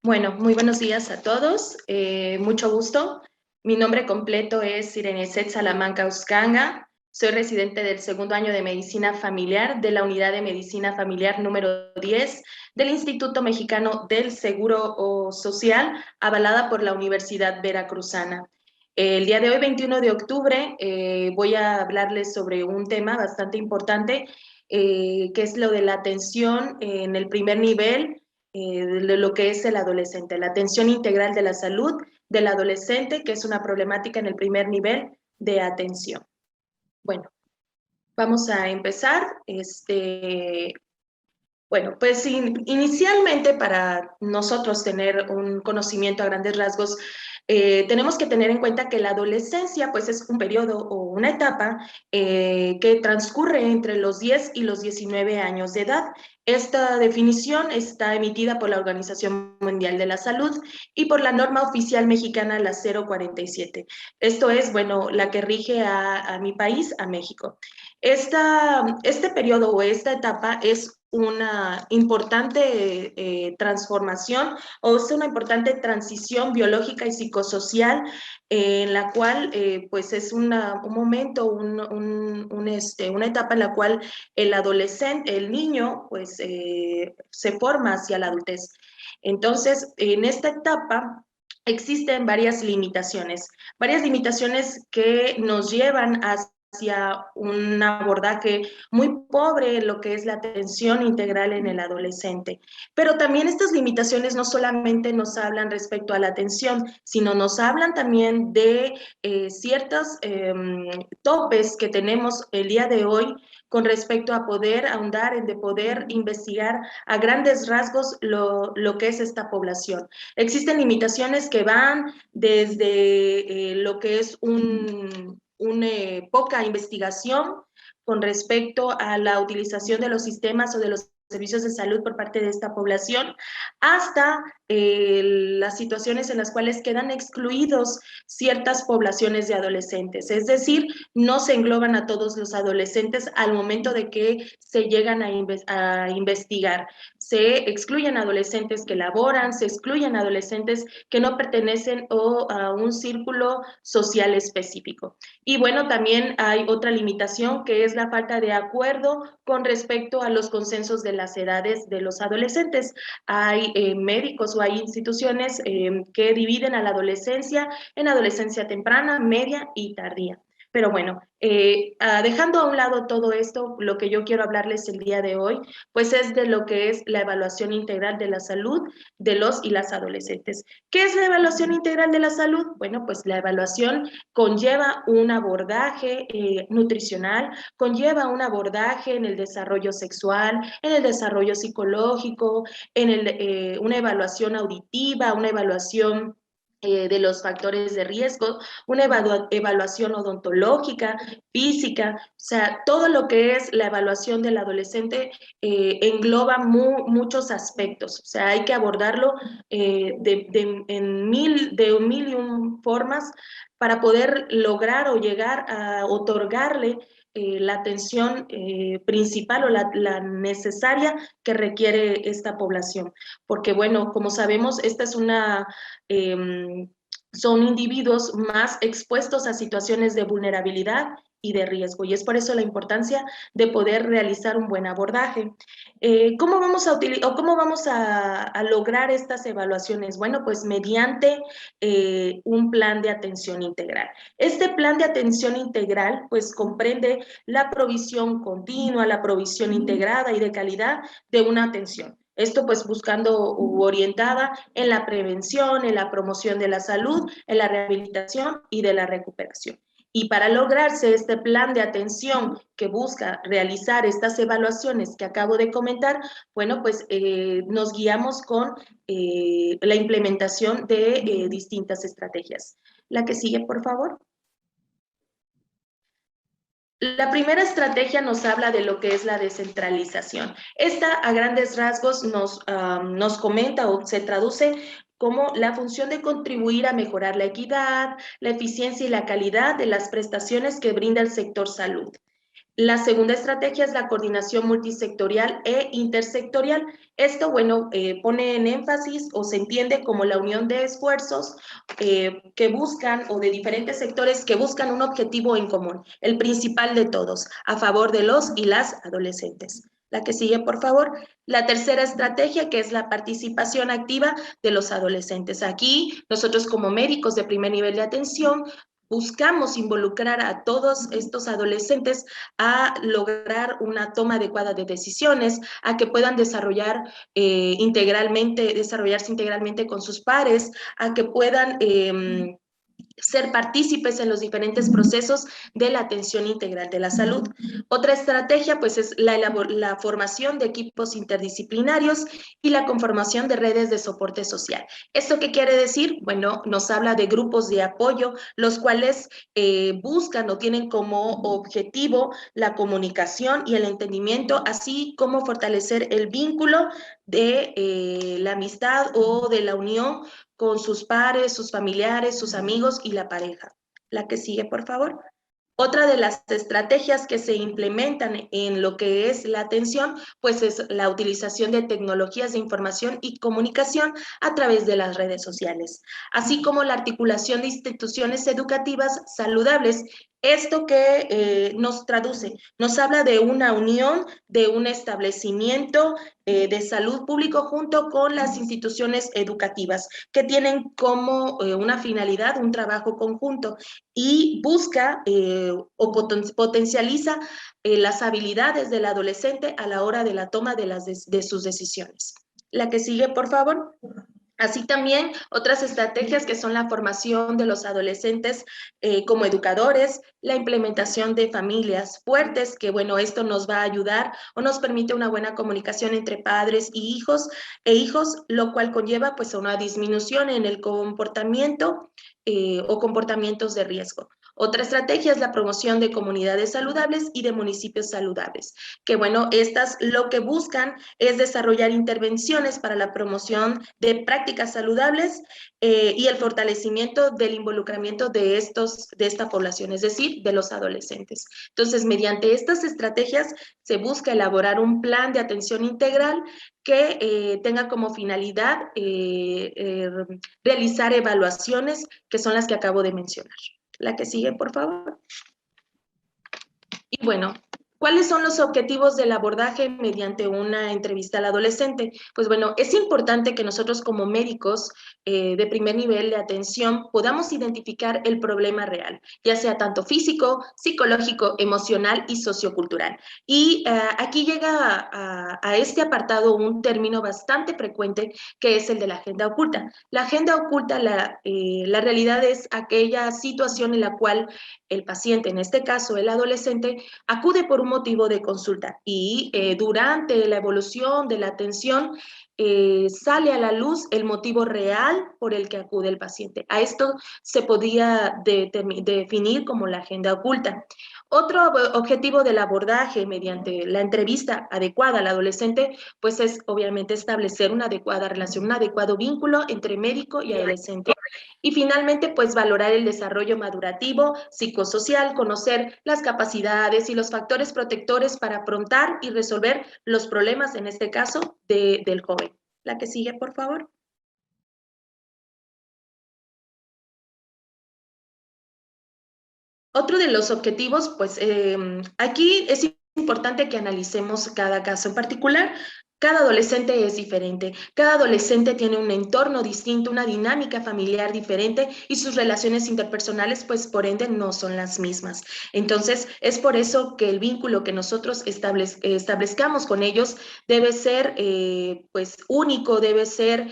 Bueno, muy buenos días a todos. Mucho gusto. Mi nombre completo es Sireneset Salamanca Uscanga. Soy residente del segundo año de Medicina Familiar de la Unidad de Medicina Familiar número 10 del Instituto Mexicano del Seguro Social, avalada por la Universidad Veracruzana. El día de hoy, 21 de octubre, voy a hablarles sobre un tema bastante importante, que es lo de la atención en el primer nivel de lo que es el adolescente, la atención integral de la salud del adolescente, que es una problemática en el primer nivel de atención. Bueno, vamos a empezar. Bueno, pues inicialmente para nosotros tener un conocimiento a grandes rasgos, tenemos que tener en cuenta que la adolescencia pues es un periodo o una etapa que transcurre entre los 10 y los 19 años de edad. Esta definición está emitida por la Organización Mundial de la Salud y por la norma oficial mexicana, la 047. Esto es, bueno, la que rige a mi país, a México. Este periodo o esta etapa es una importante transformación o es una importante transición biológica y psicosocial en la cual pues es un momento, una etapa en la cual el adolescente, el niño, pues se forma hacia la adultez. Entonces, en esta etapa existen varias limitaciones que nos llevan hacia un abordaje muy pobre en lo que es la atención integral en el adolescente. Pero también estas limitaciones no solamente nos hablan respecto a la atención, sino nos hablan también de ciertos topes que tenemos el día de hoy con respecto a poder ahondar, de poder investigar a grandes rasgos lo que es esta población. Existen limitaciones que van desde lo que es una poca investigación con respecto a la utilización de los sistemas o de los servicios de salud por parte de esta población, hasta las situaciones en las cuales quedan excluidos ciertas poblaciones de adolescentes. Es decir, no se engloban a todos los adolescentes al momento de que se llegan a investigar. Se excluyen adolescentes que laboran, se excluyen adolescentes que no pertenecen a un círculo social específico. Y bueno, también hay otra limitación que es la falta de acuerdo con respecto a los consensos de las edades de los adolescentes. Hay médicos o hay instituciones que dividen a la adolescencia en adolescencia temprana, media y tardía. Pero bueno, dejando a un lado todo esto, lo que yo quiero hablarles el día de hoy, pues es de lo que es la evaluación integral de la salud de los y las adolescentes. ¿Qué es la evaluación integral de la salud? Bueno, pues la evaluación conlleva un abordaje nutricional, conlleva un abordaje en el desarrollo sexual, en el desarrollo psicológico, una evaluación auditiva, una evaluación de los factores de riesgo, una evaluación odontológica, física, o sea, todo lo que es la evaluación del adolescente engloba muchos aspectos, o sea, hay que abordarlo de mil y un formas para poder lograr o llegar a otorgarle la atención principal o la necesaria que requiere esta población. Porque bueno, como sabemos, esta es son individuos más expuestos a situaciones de vulnerabilidad y de riesgo. Y es por eso la importancia de poder realizar un buen abordaje. ¿Cómo vamos a lograr estas evaluaciones? Bueno, pues mediante un plan de atención integral. Este plan de atención integral pues comprende la provisión continua, la provisión integrada y de calidad de una atención. Esto pues buscando u orientada en la prevención, en la promoción de la salud, en la rehabilitación y de la recuperación. Y para lograrse este plan de atención que busca realizar estas evaluaciones que acabo de comentar, bueno, pues nos guiamos con la implementación de distintas estrategias. La que sigue, por favor. La primera estrategia nos habla de lo que es la descentralización. Esta, a grandes rasgos, nos comenta o se traduce como la función de contribuir a mejorar la equidad, la eficiencia y la calidad de las prestaciones que brinda el sector salud. La segunda estrategia es la coordinación multisectorial e intersectorial. Esto, bueno, pone en énfasis o se entiende como la unión de esfuerzos que buscan, o de diferentes sectores que buscan un objetivo en común, el principal de todos, a favor de los y las adolescentes. La que sigue, por favor. La tercera estrategia, que es la participación activa de los adolescentes. Aquí, nosotros como médicos de primer nivel de atención, buscamos involucrar a todos estos adolescentes a lograr una toma adecuada de decisiones, a que puedan desarrollarse integralmente con sus pares, a que puedan ser partícipes en los diferentes procesos de la atención integral de la salud. Otra estrategia, pues, es la formación de equipos interdisciplinarios y la conformación de redes de soporte social. ¿Esto qué quiere decir? Bueno, nos habla de grupos de apoyo, los cuales buscan o tienen como objetivo la comunicación y el entendimiento, así como fortalecer el vínculo de la amistad o de la unión con sus pares, sus familiares, sus amigos y la pareja. La que sigue, por favor. Otra de las estrategias que se implementan en lo que es la atención, pues es la utilización de tecnologías de información y comunicación a través de las redes sociales, así como la articulación de instituciones educativas saludables. Esto que nos traduce, nos habla de una unión, de un establecimiento de salud público junto con las instituciones educativas que tienen como una finalidad un trabajo conjunto y busca o potencializa las habilidades del adolescente a la hora de la toma de sus decisiones. La que sigue, por favor. Así también otras estrategias que son la formación de los adolescentes como educadores, la implementación de familias fuertes, que bueno, esto nos va a ayudar o nos permite una buena comunicación entre padres e hijos, lo cual conlleva pues a una disminución en el comportamiento o comportamientos de riesgo. Otra estrategia es la promoción de comunidades saludables y de municipios saludables, que bueno, estas lo que buscan es desarrollar intervenciones para la promoción de prácticas saludables y el fortalecimiento del involucramiento de esta población, es decir, de los adolescentes. Entonces, mediante estas estrategias se busca elaborar un plan de atención integral que tenga como finalidad realizar evaluaciones que son las que acabo de mencionar. La que sigue, por favor. Y bueno, ¿cuáles son los objetivos del abordaje mediante una entrevista al adolescente? Pues bueno, es importante que nosotros como médicos de primer nivel de atención podamos identificar el problema real, ya sea tanto físico, psicológico, emocional y sociocultural. Y aquí llega a este apartado un término bastante frecuente que es el de la agenda oculta. La agenda oculta, la realidad es aquella situación en la cual el paciente, en este caso el adolescente, acude por un motivo de consulta y durante la evolución de la atención sale a la luz el motivo real por el que acude el paciente. A esto se podía definir como la agenda oculta. Otro objetivo del abordaje mediante la entrevista adecuada al adolescente, pues es obviamente establecer una adecuada relación, un adecuado vínculo entre médico y adolescente. Y finalmente, pues valorar el desarrollo madurativo, psicosocial, conocer las capacidades y los factores protectores para afrontar y resolver los problemas, en este caso, del joven. La que sigue, por favor. Otro de los objetivos, pues aquí es importante que analicemos cada caso en particular. Cada adolescente es diferente, cada adolescente tiene un entorno distinto, una dinámica familiar diferente y sus relaciones interpersonales, pues por ende, no son las mismas. Entonces, es por eso que el vínculo que nosotros establezcamos con ellos debe ser pues único, debe ser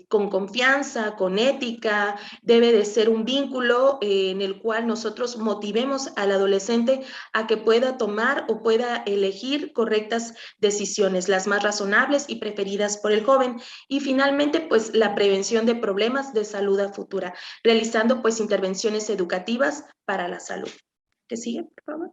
con confianza, con ética, debe de ser un vínculo en el cual nosotros motivemos al adolescente a que pueda tomar o pueda elegir correctas decisiones, las más razonables y preferidas por el joven. Y finalmente, pues la prevención de problemas de salud a futura, realizando pues intervenciones educativas para la salud. ¿Qué sigue, por favor?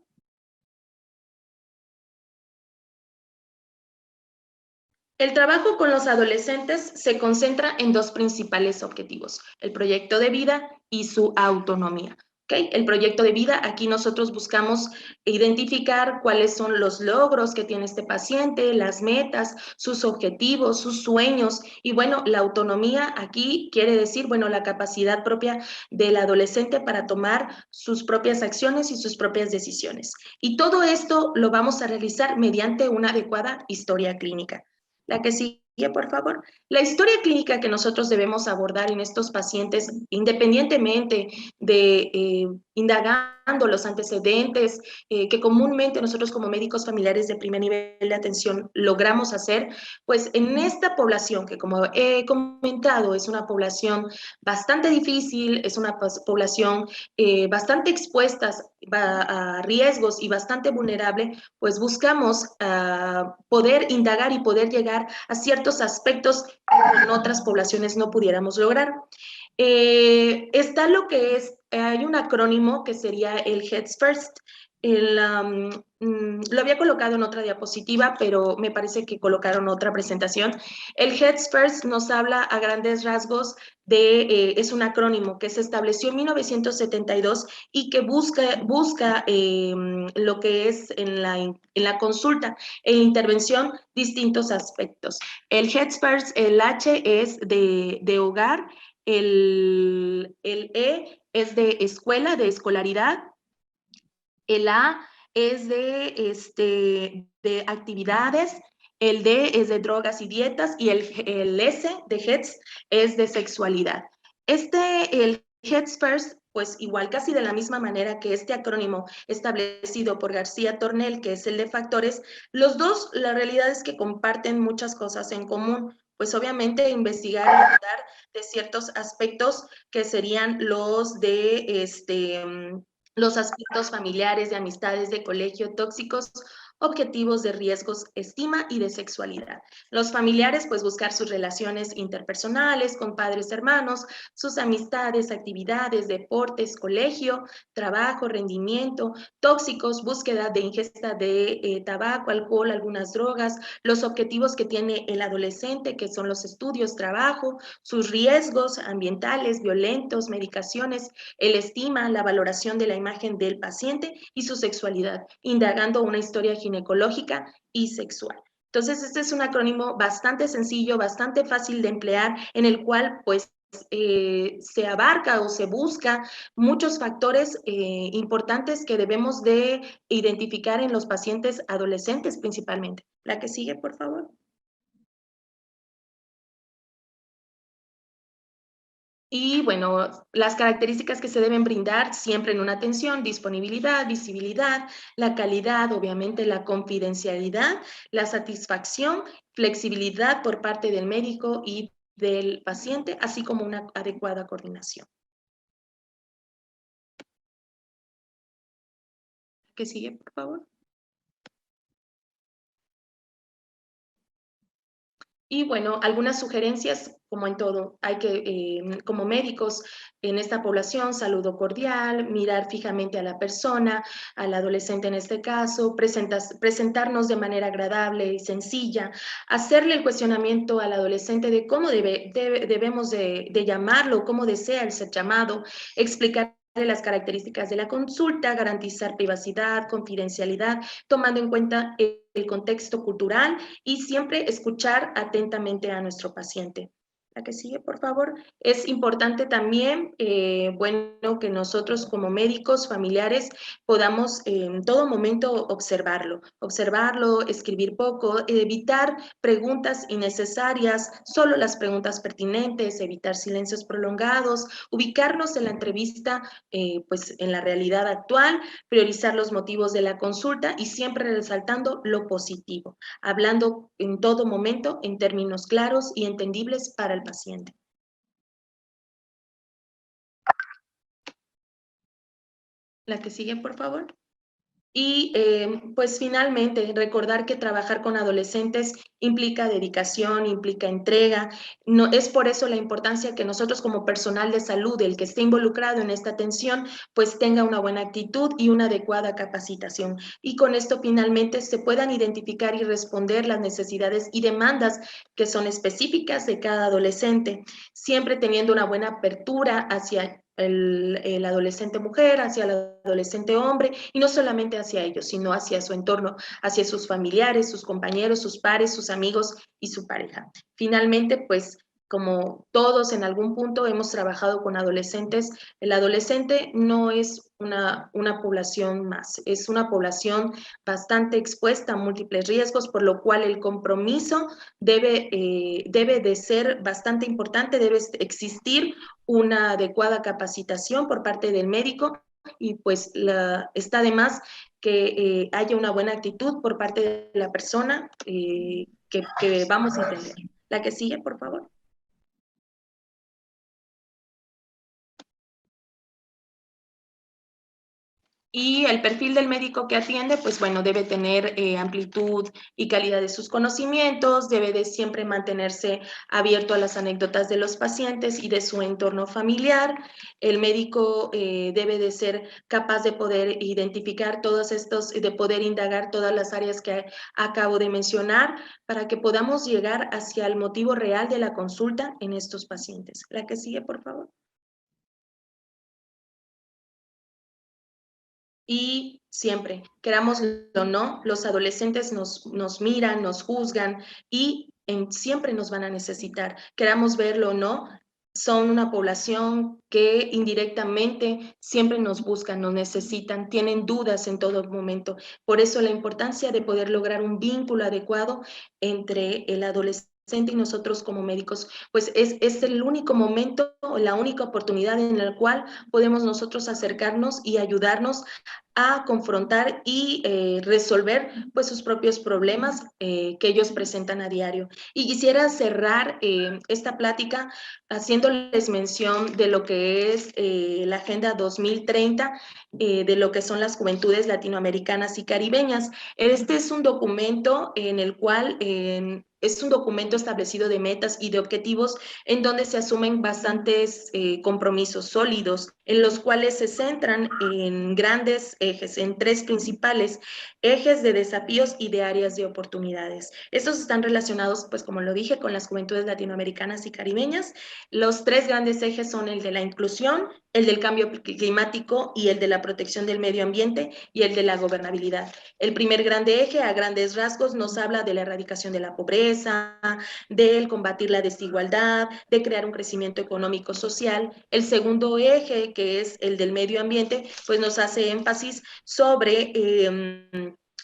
El trabajo con los adolescentes se concentra en dos principales objetivos, el proyecto de vida y su autonomía. Okay. El proyecto de vida, aquí nosotros buscamos identificar cuáles son los logros que tiene este paciente, las metas, sus objetivos, sus sueños y bueno, la autonomía aquí quiere decir, bueno, la capacidad propia del adolescente para tomar sus propias acciones y sus propias decisiones. Y todo esto lo vamos a realizar mediante una adecuada historia clínica. La que sigue, por favor. La historia clínica que nosotros debemos abordar en estos pacientes, independientemente de indagando los antecedentes que comúnmente nosotros como médicos familiares de primer nivel de atención logramos hacer, pues en esta población que como he comentado es una población bastante difícil, es una población bastante expuesta a riesgos y bastante vulnerable, pues buscamos poder indagar y poder llegar a ciertos aspectos que en otras poblaciones no pudiéramos lograr. Está lo que es, hay un acrónimo que sería el Heads First. Lo había colocado en otra diapositiva, pero me parece que colocaron otra presentación. El Heads First nos habla a grandes rasgos es un acrónimo que se estableció en 1972 y que busca lo que es en la consulta, en la intervención, distintos aspectos. El Heads First, el H es de hogar, el E es de escuela, de escolaridad, el A es de actividades, el D es de drogas y dietas y el S de HEDS es de sexualidad. El HEDS First, pues igual casi de la misma manera que este acrónimo establecido por García Tornel, que es el de factores, los dos, la realidad es que comparten muchas cosas en común. Pues obviamente investigar y hablar de ciertos aspectos que serían los de los aspectos familiares, de amistades, de colegio, tóxicos, objetivos de riesgos, estima y de sexualidad. Los familiares, pues buscar sus relaciones interpersonales con padres, hermanos, sus amistades, actividades, deportes, colegio, trabajo, rendimiento, tóxicos, búsqueda de ingesta de tabaco, alcohol, algunas drogas, los objetivos que tiene el adolescente, que son los estudios, trabajo, sus riesgos ambientales, violentos, medicaciones, el estima, la valoración de la imagen del paciente y su sexualidad, indagando una historia ginecológica y sexual. Entonces, este es un acrónimo bastante sencillo, bastante fácil de emplear, en el cual, pues, se abarca o se busca muchos factores importantes que debemos de identificar en los pacientes adolescentes principalmente. La que sigue, por favor. Y bueno, las características que se deben brindar siempre en una atención: disponibilidad, visibilidad, la calidad, obviamente la confidencialidad, la satisfacción, flexibilidad por parte del médico y del paciente, así como una adecuada coordinación. ¿Qué sigue, por favor? Y bueno, algunas sugerencias, como en todo, hay que, como médicos en esta población, saludo cordial, mirar fijamente a la persona, al adolescente en este caso, presentarnos de manera agradable y sencilla, hacerle el cuestionamiento al adolescente de cómo debemos de llamarlo, cómo desea el ser llamado, explicar las características de la consulta, garantizar privacidad, confidencialidad, tomando en cuenta el contexto cultural y siempre escuchar atentamente a nuestro paciente. La que sigue, por favor. Es importante también, bueno, que nosotros como médicos familiares podamos en todo momento observarlo, escribir poco, evitar preguntas innecesarias, solo las preguntas pertinentes, evitar silencios prolongados, ubicarnos en la entrevista, pues en la realidad actual, priorizar los motivos de la consulta y siempre resaltando lo positivo, hablando en todo momento en términos claros y entendibles para el paciente. La que sigue, por favor. Y pues finalmente, recordar que trabajar con adolescentes implica dedicación, implica entrega. No, es por eso la importancia que nosotros como personal de salud, el que esté involucrado en esta atención, pues tenga una buena actitud y una adecuada capacitación. Y con esto finalmente se puedan identificar y responder las necesidades y demandas que son específicas de cada adolescente, siempre teniendo una buena apertura hacia el adolescente mujer, hacia el adolescente hombre, y no solamente hacia ellos, sino hacia su entorno, hacia sus familiares, sus compañeros, sus pares, sus amigos y su pareja. Finalmente, pues como todos en algún punto hemos trabajado con adolescentes, el adolescente no es una población más, es una población bastante expuesta a múltiples riesgos, por lo cual el compromiso debe de ser bastante importante, debe existir una adecuada capacitación por parte del médico y pues está de más que haya una buena actitud por parte de la persona que vamos a atender. La que sigue, por favor. Y el perfil del médico que atiende, pues bueno, debe tener amplitud y calidad de sus conocimientos, debe de siempre mantenerse abierto a las anécdotas de los pacientes y de su entorno familiar. El médico debe de ser capaz de poder identificar todos estos, de poder indagar todas las áreas que acabo de mencionar para que podamos llegar hacia el motivo real de la consulta en estos pacientes. La que sigue, por favor. Y siempre, querámoslo o no, los adolescentes nos miran, nos juzgan y siempre nos van a necesitar. Queramos verlo o no, son una población que indirectamente siempre nos buscan, nos necesitan, tienen dudas en todo momento. Por eso la importancia de poder lograr un vínculo adecuado entre el adolescente y nosotros como médicos, pues es el único momento, la única oportunidad en la cual podemos nosotros acercarnos y ayudarnos a confrontar y resolver pues sus propios problemas que ellos presentan a diario. Y quisiera cerrar esta plática haciéndoles mención de lo que es la Agenda 2030, de lo que son las juventudes latinoamericanas y caribeñas. Este es un documento en el cual es un documento establecido de metas y de objetivos en donde se asumen bastantes compromisos sólidos, en los cuales se centran en grandes ejes, en tres principales ejes de desafíos y de áreas de oportunidades. Estos están relacionados, pues como lo dije, con las juventudes latinoamericanas y caribeñas. Los tres grandes ejes son el de la inclusión, el del cambio climático y el de la protección del medio ambiente y el de la gobernabilidad. El primer grande eje, a grandes rasgos, nos habla de la erradicación de la pobreza, del combatir la desigualdad, de crear un crecimiento económico social. El segundo eje, que es el del medio ambiente, pues nos hace énfasis sobre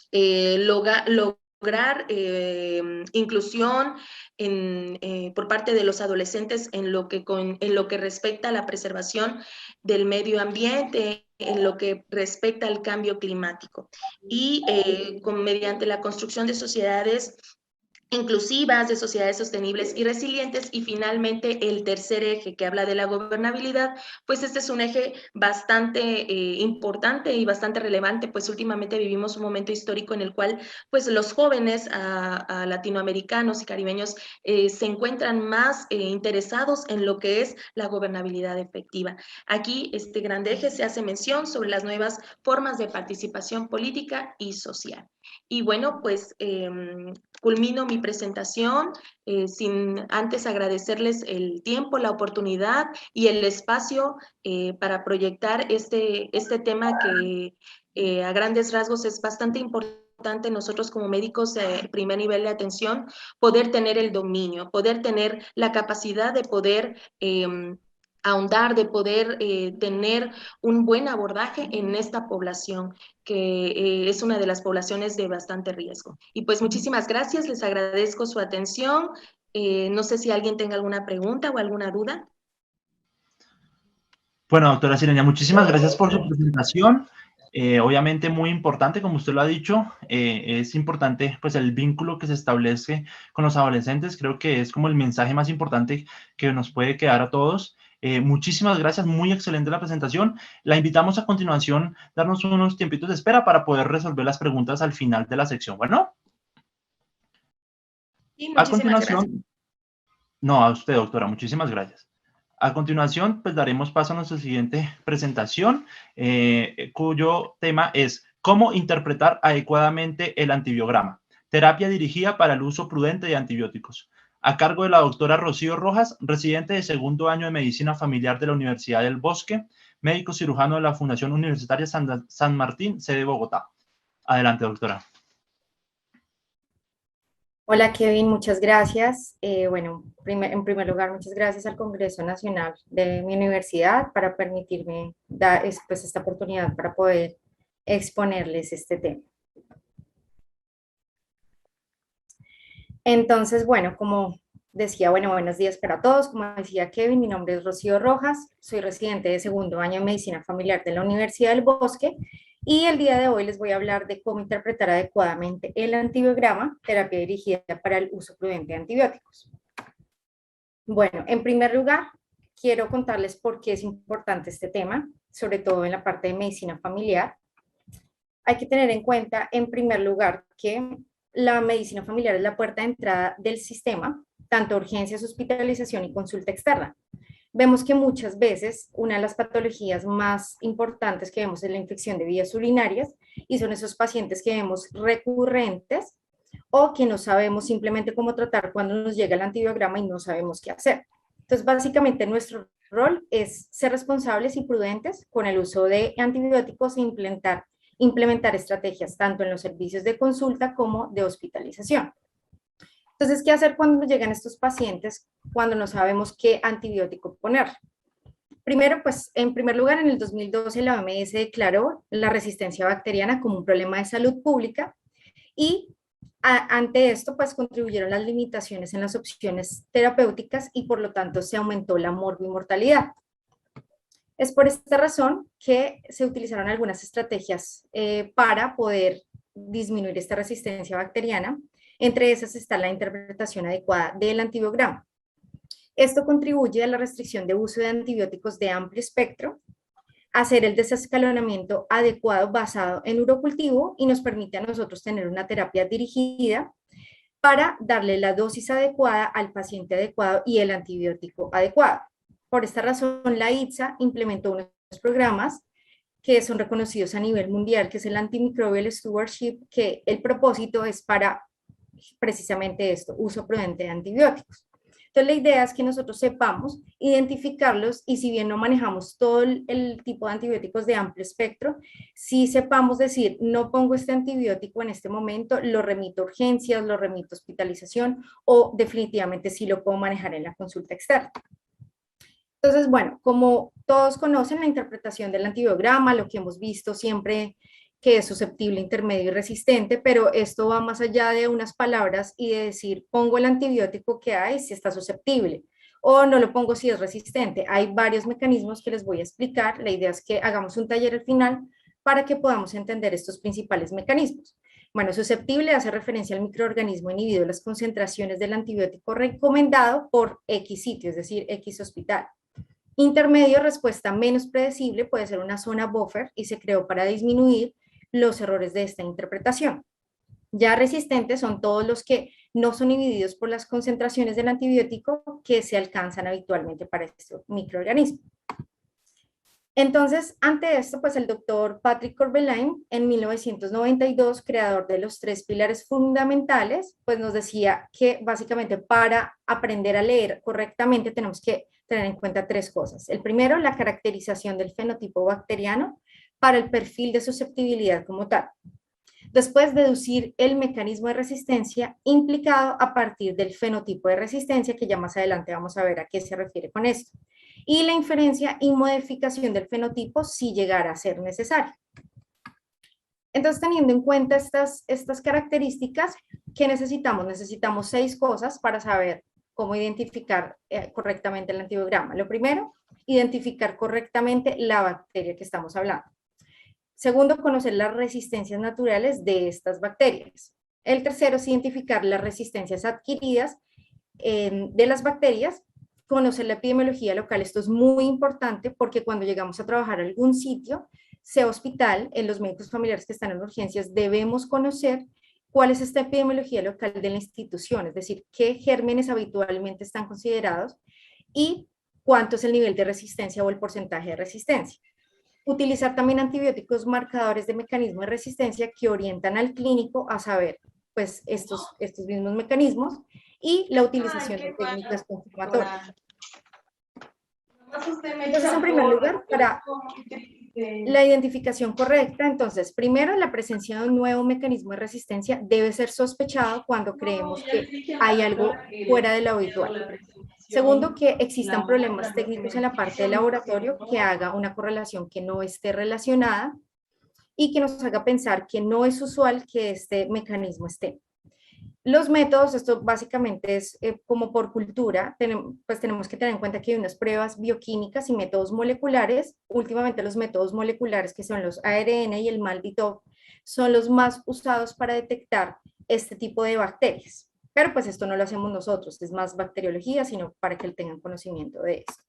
lograr inclusión por parte de los adolescentes en lo que respecta a la preservación del medio ambiente, en lo que respecta al cambio climático. Y mediante la construcción de sociedades inclusivas, de sociedades sostenibles y resilientes, y finalmente el tercer eje que habla de la gobernabilidad, pues este es un eje bastante importante y bastante relevante, pues últimamente vivimos un momento histórico en el cual pues los jóvenes latinoamericanos y caribeños se encuentran más interesados en lo que es la gobernabilidad efectiva. Aquí este gran eje se hace mención sobre las nuevas formas de participación política y social. Y bueno, pues culmino mi presentación sin antes agradecerles el tiempo, la oportunidad y el espacio para proyectar este tema que a grandes rasgos es bastante importante nosotros como médicos de primer nivel de atención, poder tener el dominio, poder tener la capacidad de poder ahondar, de poder tener un buen abordaje en esta población que es una de las poblaciones de bastante riesgo. Y pues muchísimas gracias, les agradezco su atención. No sé si alguien tenga alguna pregunta o alguna duda. Bueno, doctora Sirenia, muchísimas gracias por su presentación. Obviamente muy importante, como usted lo ha dicho, es importante pues el vínculo que se establece con los adolescentes. Creo que es como el mensaje más importante que nos puede quedar a todos. Muchísimas gracias, muy excelente la presentación. La invitamos a continuación a darnos unos tiempitos de espera para poder resolver las preguntas al final de la sección. Bueno, Sí, a muchísimas gracias. continuación, no, a usted, doctora, muchísimas gracias. A continuación, pues daremos paso a nuestra siguiente presentación, cuyo tema es cómo interpretar adecuadamente el antibiograma, terapia dirigida para el uso prudente de antibióticos. a cargo de la doctora Rocío Rojas, residente de segundo año de Medicina Familiar de la Universidad del Bosque, médico cirujano de la Fundación Universitaria San Martín, sede Bogotá. Adelante, doctora. Hola Kevin, muchas gracias. Bueno, en primer lugar, muchas gracias al Congreso Nacional de mi universidad para permitirme dar pues, esta oportunidad para poder exponerles este tema. Entonces, bueno, como decía, bueno, buenos días para todos. Como decía Kevin, mi nombre es Rocío Rojas, soy residente de segundo año de Medicina Familiar de la Universidad del Bosque y el día de hoy les voy a hablar de cómo interpretar adecuadamente el antibiograma, terapia dirigida para el uso prudente de antibióticos. Bueno, en primer lugar, quiero contarles por qué es importante este tema, sobre todo en la parte de medicina familiar. Hay que tener en cuenta, en primer lugar, que la medicina familiar es la puerta de entrada del sistema, tanto urgencias, hospitalización y consulta externa. Vemos que muchas veces una de las patologías más importantes que vemos es la infección de vías urinarias y son esos pacientes que vemos recurrentes o que no sabemos simplemente cómo tratar cuando nos llega el antibiograma y no sabemos qué hacer. Entonces, básicamente nuestro rol es ser responsables y prudentes con el uso de antibióticos e implementar estrategias tanto en los servicios de consulta como de hospitalización. Entonces, ¿qué hacer cuando llegan estos pacientes cuando no sabemos qué antibiótico poner? Primero, pues, en primer lugar, en el 2012 la OMS declaró la resistencia bacteriana como un problema de salud pública y ante esto, pues, contribuyeron las limitaciones en las opciones terapéuticas y por lo tanto se aumentó la morbimortalidad. Es por esta razón que se utilizaron algunas estrategias para poder disminuir esta resistencia bacteriana. Entre esas está la interpretación adecuada del antibiograma. Esto contribuye a la restricción de uso de antibióticos de amplio espectro, hacer el desescalonamiento adecuado basado en urocultivo y nos permite a nosotros tener una terapia dirigida para darle la dosis adecuada al paciente adecuado y el antibiótico adecuado. Por esta razón, la ITSA implementó unos programas que son reconocidos a nivel mundial, que es el Antimicrobial Stewardship, que el propósito es para precisamente esto, uso prudente de antibióticos. Entonces, la idea es que nosotros sepamos identificarlos y si bien no manejamos todo el tipo de antibióticos de amplio espectro, sí sepamos decir, no pongo este antibiótico en este momento, lo remito a urgencias, lo remito a hospitalización o definitivamente sí lo puedo manejar en la consulta externa. Entonces, bueno, como todos conocen la interpretación del antibiograma, lo que hemos visto siempre que es susceptible, intermedio y resistente, pero esto va más allá de unas palabras y de decir, pongo el antibiótico que hay si está susceptible o no lo pongo si es resistente. Hay varios mecanismos que les voy a explicar. La idea es que hagamos un taller al final para que podamos entender estos principales mecanismos. Bueno, susceptible hace referencia al microorganismo inhibido de las concentraciones del antibiótico recomendado por X sitio, es decir, X hospital. Intermedio, respuesta menos predecible, puede ser una zona buffer y se creó para disminuir los errores de esta interpretación. Ya resistentes son todos los que no son inhibidos por las concentraciones del antibiótico que se alcanzan habitualmente para este microorganismo. Entonces, ante esto, pues el doctor Patrick Corbelain, en 1992, creador de los 3 pilares fundamentales, pues nos decía que básicamente para aprender a leer correctamente tenemos que tener en cuenta 3 cosas. El primero, la caracterización del fenotipo bacteriano para el perfil de susceptibilidad como tal. Después, deducir el mecanismo de resistencia implicado a partir del fenotipo de resistencia, que ya más adelante vamos a ver a qué se refiere con esto. Y la inferencia y modificación del fenotipo si llegara a ser necesario. Entonces, teniendo en cuenta estas características, ¿qué necesitamos? Necesitamos 6 cosas para saber cómo identificar correctamente el antibiograma. Lo primero, identificar correctamente la bacteria que estamos hablando. Segundo, conocer las resistencias naturales de estas bacterias. El tercero es identificar las resistencias adquiridas de las bacterias, conocer la epidemiología local. Esto es muy importante porque cuando llegamos a trabajar en algún sitio, sea hospital, en los médicos familiares que están en urgencias, debemos conocer cuál es esta epidemiología local de la institución, es decir, qué gérmenes habitualmente están considerados y cuánto es el nivel de resistencia o el porcentaje de resistencia. Utilizar también antibióticos marcadores de mecanismo de resistencia que orientan al clínico a saber pues estos mismos mecanismos y la utilización de técnicas confirmatorias. Entonces, en primer lugar, para la identificación correcta, entonces, primero, la presencia de un nuevo mecanismo de resistencia debe ser sospechado cuando creemos que hay algo fuera de lo habitual. Segundo, que existan problemas técnicos en la parte del laboratorio que haga una correlación que no esté relacionada y que nos haga pensar que no es usual que este mecanismo esté. Los métodos, esto básicamente es como por cultura, pues tenemos que tener en cuenta que hay unas pruebas bioquímicas y métodos moleculares. Últimamente los métodos moleculares, que son los ARN y el MALDI-TOF, son los más usados para detectar este tipo de bacterias. Pero pues esto no lo hacemos nosotros, es más bacteriología, sino para que tengan conocimiento de esto.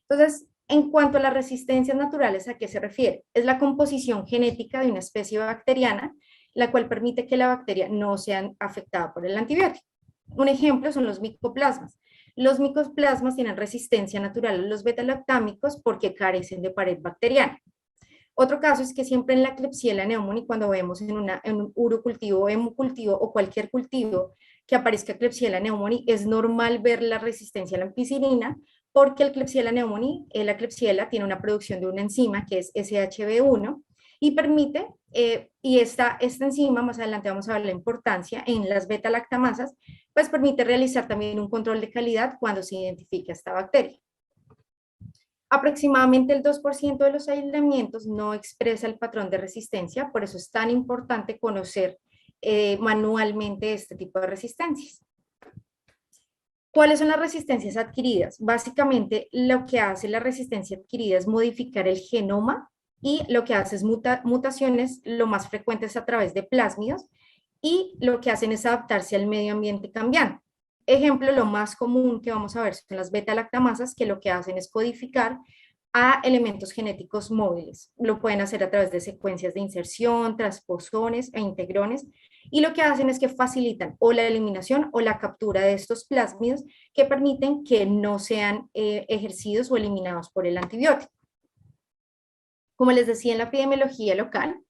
Entonces, en cuanto a las resistencias naturales, ¿a qué se refiere? Es la composición genética de una especie bacteriana, la cual permite que la bacteria no sea afectada por el antibiótico. Un ejemplo son los micoplasmas. Los micoplasmas tienen resistencia natural a los beta-lactámicos porque carecen de pared bacteriana. Otro caso es que siempre en la Klebsiella pneumoniae, cuando vemos en un urocultivo, hemocultivo o cualquier cultivo que aparezca Klebsiella pneumoniae, es normal ver la resistencia a la ampicilina porque el Klebsiella pneumoniae, la Klebsiella tiene una producción de una enzima que es SHB1 y permite, y esta enzima, más adelante vamos a ver la importancia en las beta-lactamasas, pues permite realizar también un control de calidad cuando se identifica esta bacteria. Aproximadamente el 2% de los aislamientos no expresa el patrón de resistencia, por eso es tan importante conocer manualmente este tipo de resistencias. ¿Cuáles son las resistencias adquiridas? Básicamente lo que hace la resistencia adquirida es modificar el genoma y lo que hace es mutaciones, lo más frecuentes a través de plásmidos, y lo que hacen es adaptarse al medio ambiente cambiante. Ejemplo, lo más común que vamos a ver son las beta-lactamasas, que lo que hacen es codificar a elementos genéticos móviles. Lo pueden hacer a través de secuencias de inserción, transposones e integrones, y lo que hacen es que facilitan o la eliminación o la captura de estos plásmidos que permiten que no sean ejercidos o eliminados por el antibiótico. Como les decía, en la epidemiología local,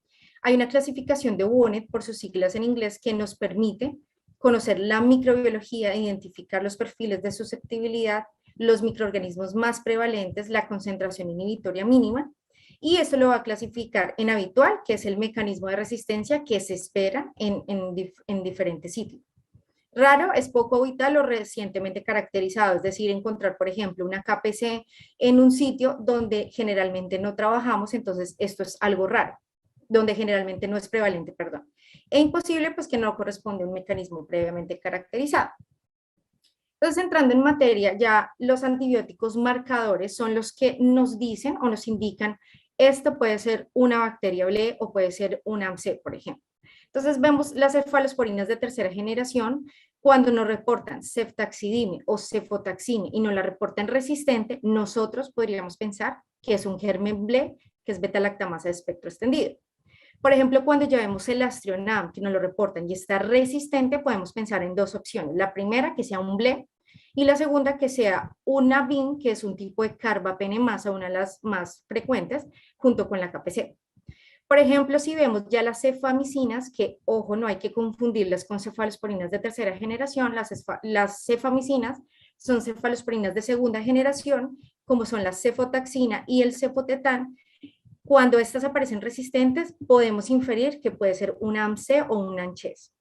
hay una clasificación de WUNET, por sus siglas en inglés, que nos permite conocer la microbiología, identificar los perfiles de susceptibilidad, los microorganismos más prevalentes, la concentración inhibitoria mínima, y esto lo va a clasificar en habitual, que es el mecanismo de resistencia que se espera en diferentes sitios. Raro es poco habitual o recientemente caracterizado, es decir, encontrar, por ejemplo, una KPC en un sitio donde generalmente no trabajamos, entonces esto es algo raro, donde generalmente no es prevalente, perdón. E imposible, pues que no corresponde a un mecanismo previamente caracterizado. Entonces, entrando en materia, ya los antibióticos marcadores son los que nos dicen o nos indican, esto puede ser una bacteria BLE o puede ser una AMC, por ejemplo. Entonces, vemos las cefalosporinas de tercera generación, cuando nos reportan ceftaxidime o cefotaxime y nos la reportan resistente, nosotros podríamos pensar que es un germen BLE, que es beta-lactamasa de espectro extendido. Por ejemplo, cuando ya vemos el Astrionam, que nos lo reportan y está resistente, podemos pensar en dos opciones. La primera, que sea un BLE, y la segunda, que sea una BIN, que es un tipo de carbapenemasa, una de las más frecuentes, junto con la KPC. Por ejemplo, si vemos ya las cefamicinas, que, ojo, no hay que confundirlas con cefalosporinas de tercera generación, las cefamicinas son cefalosporinas de segunda generación, como son la cefotaxina y el cefotetán. Cuando estas aparecen resistentes, podemos inferir que puede ser una AMC o un ANCHES.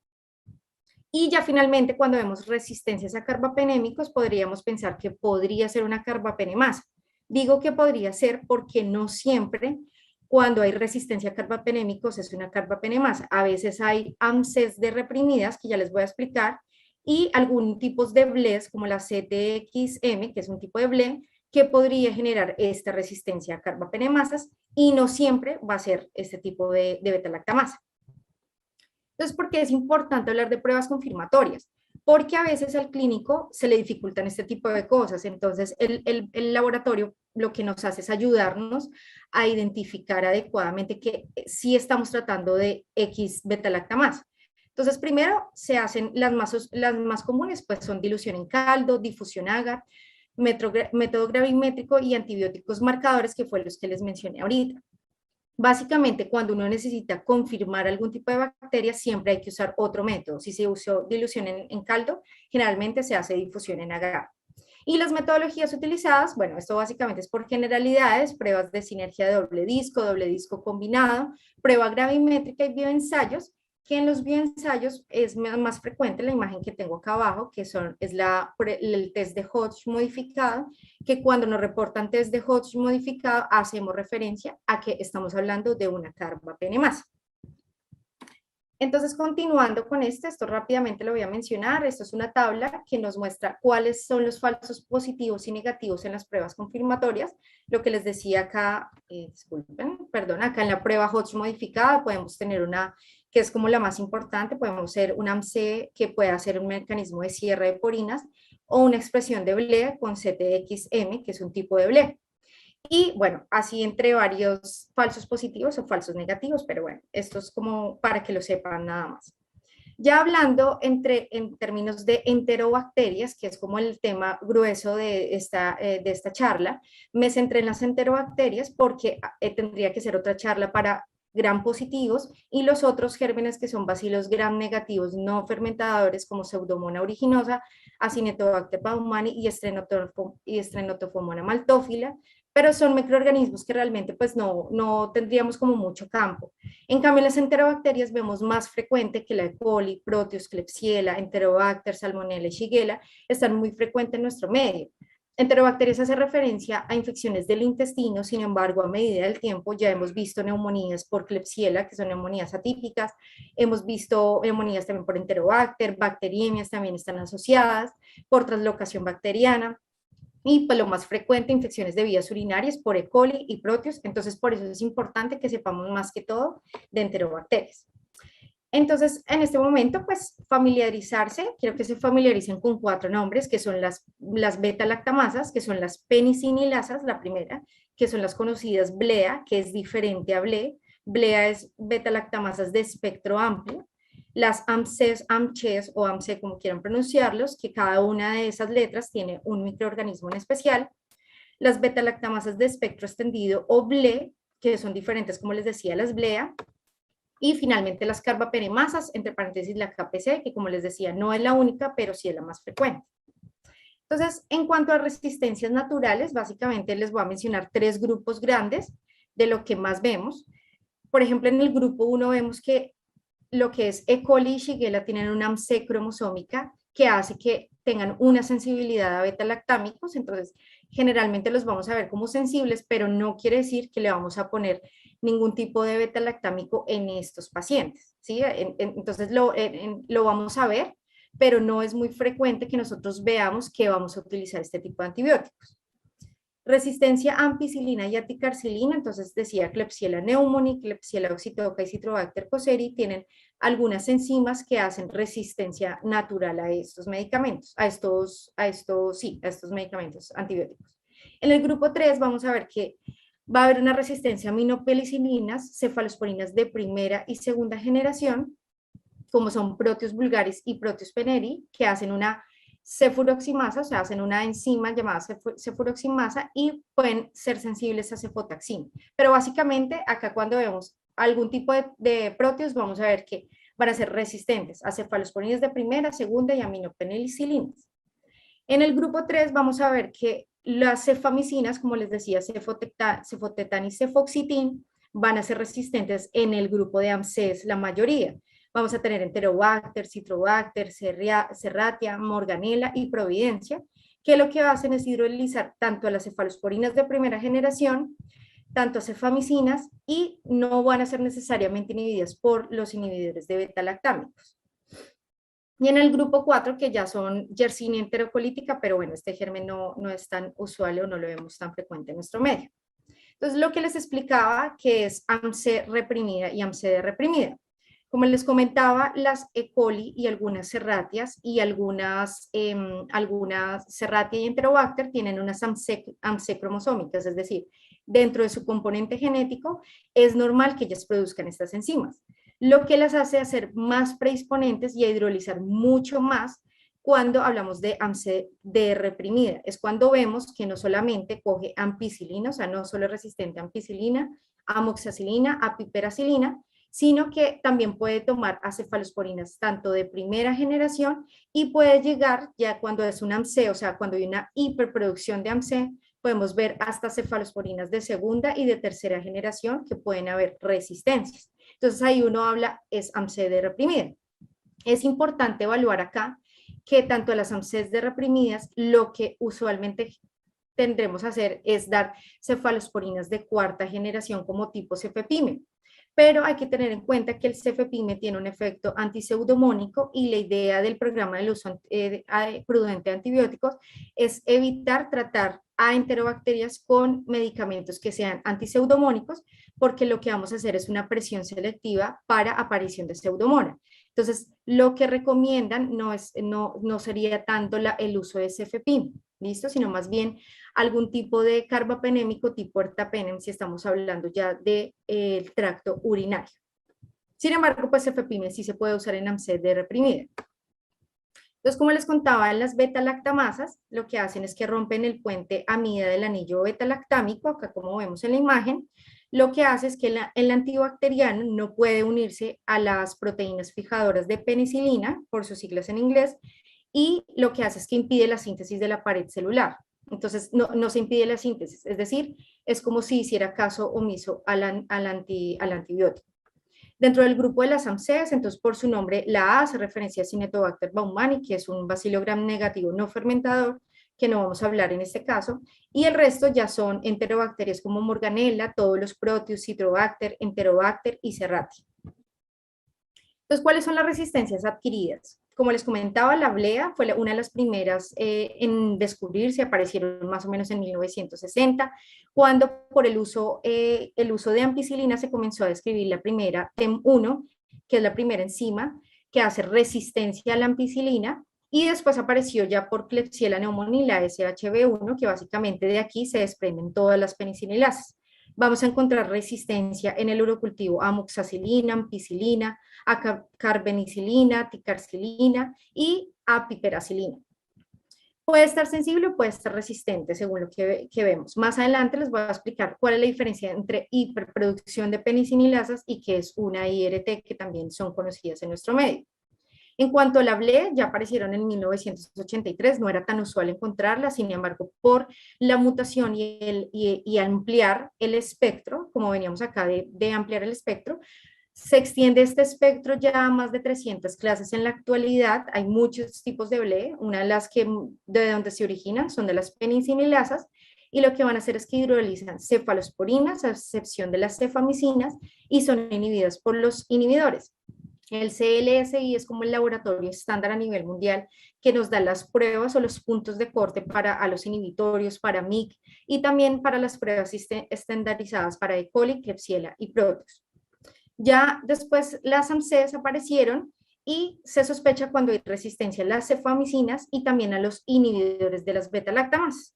Y ya finalmente, cuando vemos resistencias a carbapenémicos, podríamos pensar que podría ser una carbapenemasa. Digo que podría ser porque no siempre cuando hay resistencia a carbapenémicos es una carbapenemasa. A veces hay AMCs de reprimidas, que ya les voy a explicar, y algún tipos de BLEs, como la CTXM, que es un tipo de BLE, que podría generar esta resistencia a carbapenemasas, y no siempre va a ser este tipo de beta-lactamasa. Entonces, ¿por qué es importante hablar de pruebas confirmatorias? Porque a veces al clínico se le dificultan este tipo de cosas. Entonces, el laboratorio lo que nos hace es ayudarnos a identificar adecuadamente que sí estamos tratando de X beta-lactamasa. Entonces, primero se hacen las más comunes, pues son dilución en caldo, difusión agar, método gravimétrico y antibióticos marcadores, que fue los que les mencioné ahorita. Básicamente, cuando uno necesita confirmar algún tipo de bacteria, siempre hay que usar otro método. Si se usó dilución en caldo, generalmente se hace difusión en agave. Y las metodologías utilizadas, bueno, esto básicamente es por generalidades, pruebas de sinergia de doble disco combinado, prueba gravimétrica y bioensayos, que en los bioensayos es más frecuente la imagen que tengo acá abajo, que es el test de Hodge modificado, que cuando nos reportan test de Hodge modificado, hacemos referencia a que estamos hablando de una carbapenemasa. Entonces, continuando con esto rápidamente lo voy a mencionar. Esto es una tabla que nos muestra cuáles son los falsos positivos y negativos en las pruebas confirmatorias. Lo que les decía acá, acá en la prueba Hodge modificada podemos tener una que es como la más importante, podemos ser una AMC que puede hacer un mecanismo de cierre de porinas o una expresión de Blea con CTXM, que es un tipo de Blea. Y bueno, así entre varios falsos positivos o falsos negativos, pero bueno, esto es como para que lo sepan nada más. Ya hablando en términos de enterobacterias, que es como el tema grueso de esta charla, me centré en las enterobacterias porque tendría que ser otra charla para gram positivos y los otros gérmenes que son bacilos gram negativos no fermentadores como Pseudomonas aeruginosa, Acinetobacter baumannii y Strenotophomonas maltophilia, pero son microorganismos que realmente pues no tendríamos como mucho campo. En cambio, en las enterobacterias vemos más frecuente que la E. coli, Proteus, Klebsiella, Enterobacter, Salmonella y Shigella están muy frecuentes en nuestro medio. Enterobacterias hace referencia a infecciones del intestino, sin embargo, a medida del tiempo ya hemos visto neumonías por Klebsiella, que son neumonías atípicas, hemos visto neumonías también por Enterobacter, bacteriemias también están asociadas, por translocación bacteriana, y pues lo más frecuente, infecciones de vías urinarias por E. coli y Proteus, entonces por eso es importante que sepamos más que todo de enterobacterias. Entonces, en este momento, pues familiarizarse, quiero que se familiaricen con 4 nombres, que son las beta-lactamasas, que son las penicinilasas, la primera, que son las conocidas Blea, que es diferente a Ble. Blea es beta-lactamasas de espectro amplio. Las AMCs, AMCHES o AMC, como quieran pronunciarlos, que cada una de esas letras tiene un microorganismo en especial. Las beta-lactamasas de espectro extendido o Ble, que son diferentes, como les decía, las Blea. Y finalmente las carbapenemasas, entre paréntesis la KPC, que como les decía, no es la única, pero sí es la más frecuente. Entonces, en cuanto a resistencias naturales, básicamente les voy a mencionar 3 grupos grandes de lo que más vemos. Por ejemplo, en el grupo 1 vemos que lo que es E. coli y Shigella tienen una AMC cromosómica que hace que tengan una sensibilidad a beta-lactámicos, entonces generalmente los vamos a ver como sensibles, pero no quiere decir que le vamos a poner ningún tipo de beta-lactámico en estos pacientes, ¿sí? Entonces lo vamos a ver, pero no es muy frecuente que nosotros veamos que vamos a utilizar este tipo de antibióticos. Resistencia a ampicilina y aticarcilina, entonces decía Klebsiella pneumoniae, Klebsiella oxytoca y Citrobacter poceri tienen algunas enzimas que hacen resistencia natural a estos medicamentos, a estos medicamentos antibióticos. En el grupo 3 vamos a ver que va a haber una resistencia a aminopenicilinas, cefalosporinas de primera y segunda generación, como son Proteus vulgaris y Proteus peneri, que hacen una cefuroximasa, o sea, hacen una enzima llamada cefuroximasa y pueden ser sensibles a cefotaxina. Pero básicamente acá cuando vemos algún tipo de Proteus vamos a ver que van a ser resistentes a cefalosporinas de primera, segunda y aminopenicilinas. En el grupo 3 vamos a ver que las cefamicinas, como les decía, cefotetán y cefoxitin, van a ser resistentes en el grupo de AMCs, la mayoría. Vamos a tener Enterobacter, Citrobacter, Serratia, Morganella y Providencia, que lo que hacen es hidrolizar tanto a las cefalosporinas de primera generación, tanto a cefamicinas, y no van a ser necesariamente inhibidas por los inhibidores de beta-lactámicos. Y en el grupo 4, que ya son Yersinia enterocolítica, pero bueno, este germen no es tan usual o no lo vemos tan frecuente en nuestro medio. Entonces, lo que les explicaba que es AMC reprimida y AMCD reprimida. Como les comentaba, las E. coli y algunas serratias y algunas serratia y enterobacter tienen unas AMC cromosómicas, es decir, dentro de su componente genético es normal que ellas produzcan estas enzimas, lo que las hace a ser más predisponentes y a hidrolizar mucho más cuando hablamos de AMC-D reprimida. Es cuando vemos que no solamente coge ampicilina, o sea, no solo es resistente a ampicilina, amoxicilina, a piperacilina, sino que también puede tomar acefalosporinas tanto de primera generación y puede llegar ya cuando es un AMC, o sea, cuando hay una hiperproducción de AMC, podemos ver hasta cefalosporinas de segunda y de tercera generación que pueden haber resistencias. Entonces ahí uno habla, es AMC-D reprimida. Es importante evaluar acá que tanto las AMC-D reprimidas, lo que usualmente tendremos a hacer es dar cefalosporinas de cuarta generación como tipo cefepime. Pero hay que tener en cuenta que el cefepime tiene un efecto antiseudomónico y la idea del programa del uso prudente de antibióticos es evitar tratar a enterobacterias con medicamentos que sean antiseudomónicos, porque lo que vamos a hacer es una presión selectiva para aparición de pseudomonas. Entonces, lo que recomiendan no sería tanto el uso de cefepime, ¿listo? Sino más bien algún tipo de carbapenémico tipo ertapenem si estamos hablando ya del tracto urinario. Sin embargo, pues cefepime sí se puede usar en AMC-D reprimida. Entonces, como les contaba, en las beta-lactamasas lo que hacen es que rompen el puente amida del anillo beta-lactámico, acá como vemos en la imagen, lo que hace es que el antibacteriano no puede unirse a las proteínas fijadoras de penicilina, por sus siglas en inglés, y lo que hace es que impide la síntesis de la pared celular. Entonces, no se impide la síntesis, es decir, es como si hiciera caso omiso al antibiótico. Dentro del grupo de las AMCs, entonces por su nombre, la A hace referencia a Cinetobacter baumannii, que es un bacilo gram negativo no fermentador, que no vamos a hablar en este caso, y el resto ya son enterobacterias como Morganella, todos los Proteus, Citrobacter, Enterobacter y Serratia. Entonces, ¿cuáles son las resistencias adquiridas? Como les comentaba, la blea fue una de las primeras en descubrirse, aparecieron más o menos en 1960, cuando por el uso de ampicilina se comenzó a describir la primera TEM1, que es la primera enzima que hace resistencia a la ampicilina, y después apareció ya por Klebsiella pneumoniae la SHB1, que básicamente de aquí se desprenden todas las penicilinas. Vamos a encontrar resistencia en el urocultivo a amoxicilina, ampicilina, a carbenicilina, ticarcilina y a piperacilina. Puede estar sensible o puede estar resistente según lo que vemos. Más adelante les voy a explicar cuál es la diferencia entre hiperproducción de penicilinas y qué es una IRT, que también son conocidas en nuestro medio. En cuanto a la BLE, ya aparecieron en 1983, no era tan usual encontrarla, sin embargo, por la mutación y ampliar el espectro, como veníamos acá de ampliar el espectro, se extiende este espectro ya a más de 300 clases en la actualidad. Hay muchos tipos de BLE, una de las que de donde se originan son de las penicililasas, y lo que van a hacer es que hidrolizan cefalosporinas, a excepción de las cefamicinas, y son inhibidas por los inhibidores. El CLSI es como el laboratorio estándar a nivel mundial que nos da las pruebas o los puntos de corte a los inhibitorios, para MIC y también para las pruebas estandarizadas para E. coli, Klebsiella y Proteus. Ya después las AMCs aparecieron y se sospecha cuando hay resistencia a las cefamicinas y también a los inhibidores de las beta-lactamasas.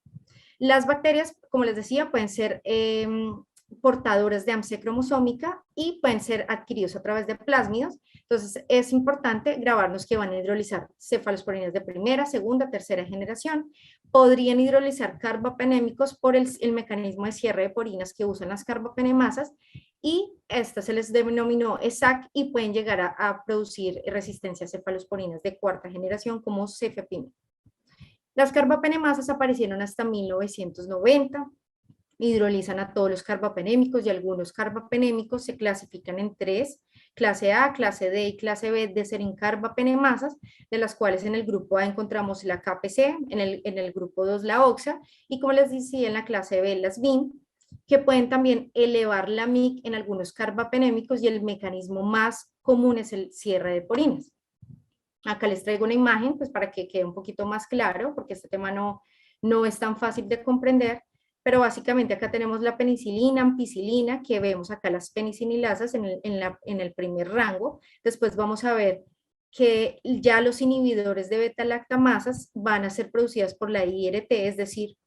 Las bacterias, como les decía, pueden ser portadoras de AMC cromosómica y pueden ser adquiridos a través de plásmidos. Entonces, es importante grabarnos que van a hidrolizar cefalosporinas de primera, segunda, tercera generación. Podrían hidrolizar carbapenémicos por el mecanismo de cierre de porinas que usan las carbapenemasas, y esta se les denominó ESAC y pueden llegar a producir resistencia a cefalosporinas de cuarta generación como cefepime. Las carbapenemasas aparecieron hasta 1990. Hidrolizan a todos los carbapenémicos y algunos carbapenémicos se clasifican en tres: clase A, clase D y clase B de serincarbapenemasas, de las cuales en el grupo A encontramos la KPC, en el grupo 2 la OXA, y como les decía, en la clase B las BIM, que pueden también elevar la MIC en algunos carbapenémicos, y el mecanismo más común es el cierre de porinas. Acá les traigo una imagen pues para que quede un poquito más claro, porque este tema no es tan fácil de comprender. Pero básicamente acá tenemos la penicilina, ampicilina, que vemos acá las penicililasas en el primer rango. Después vamos a ver que ya los inhibidores de beta-lactamasas van a ser producidas por la IRT, es decir,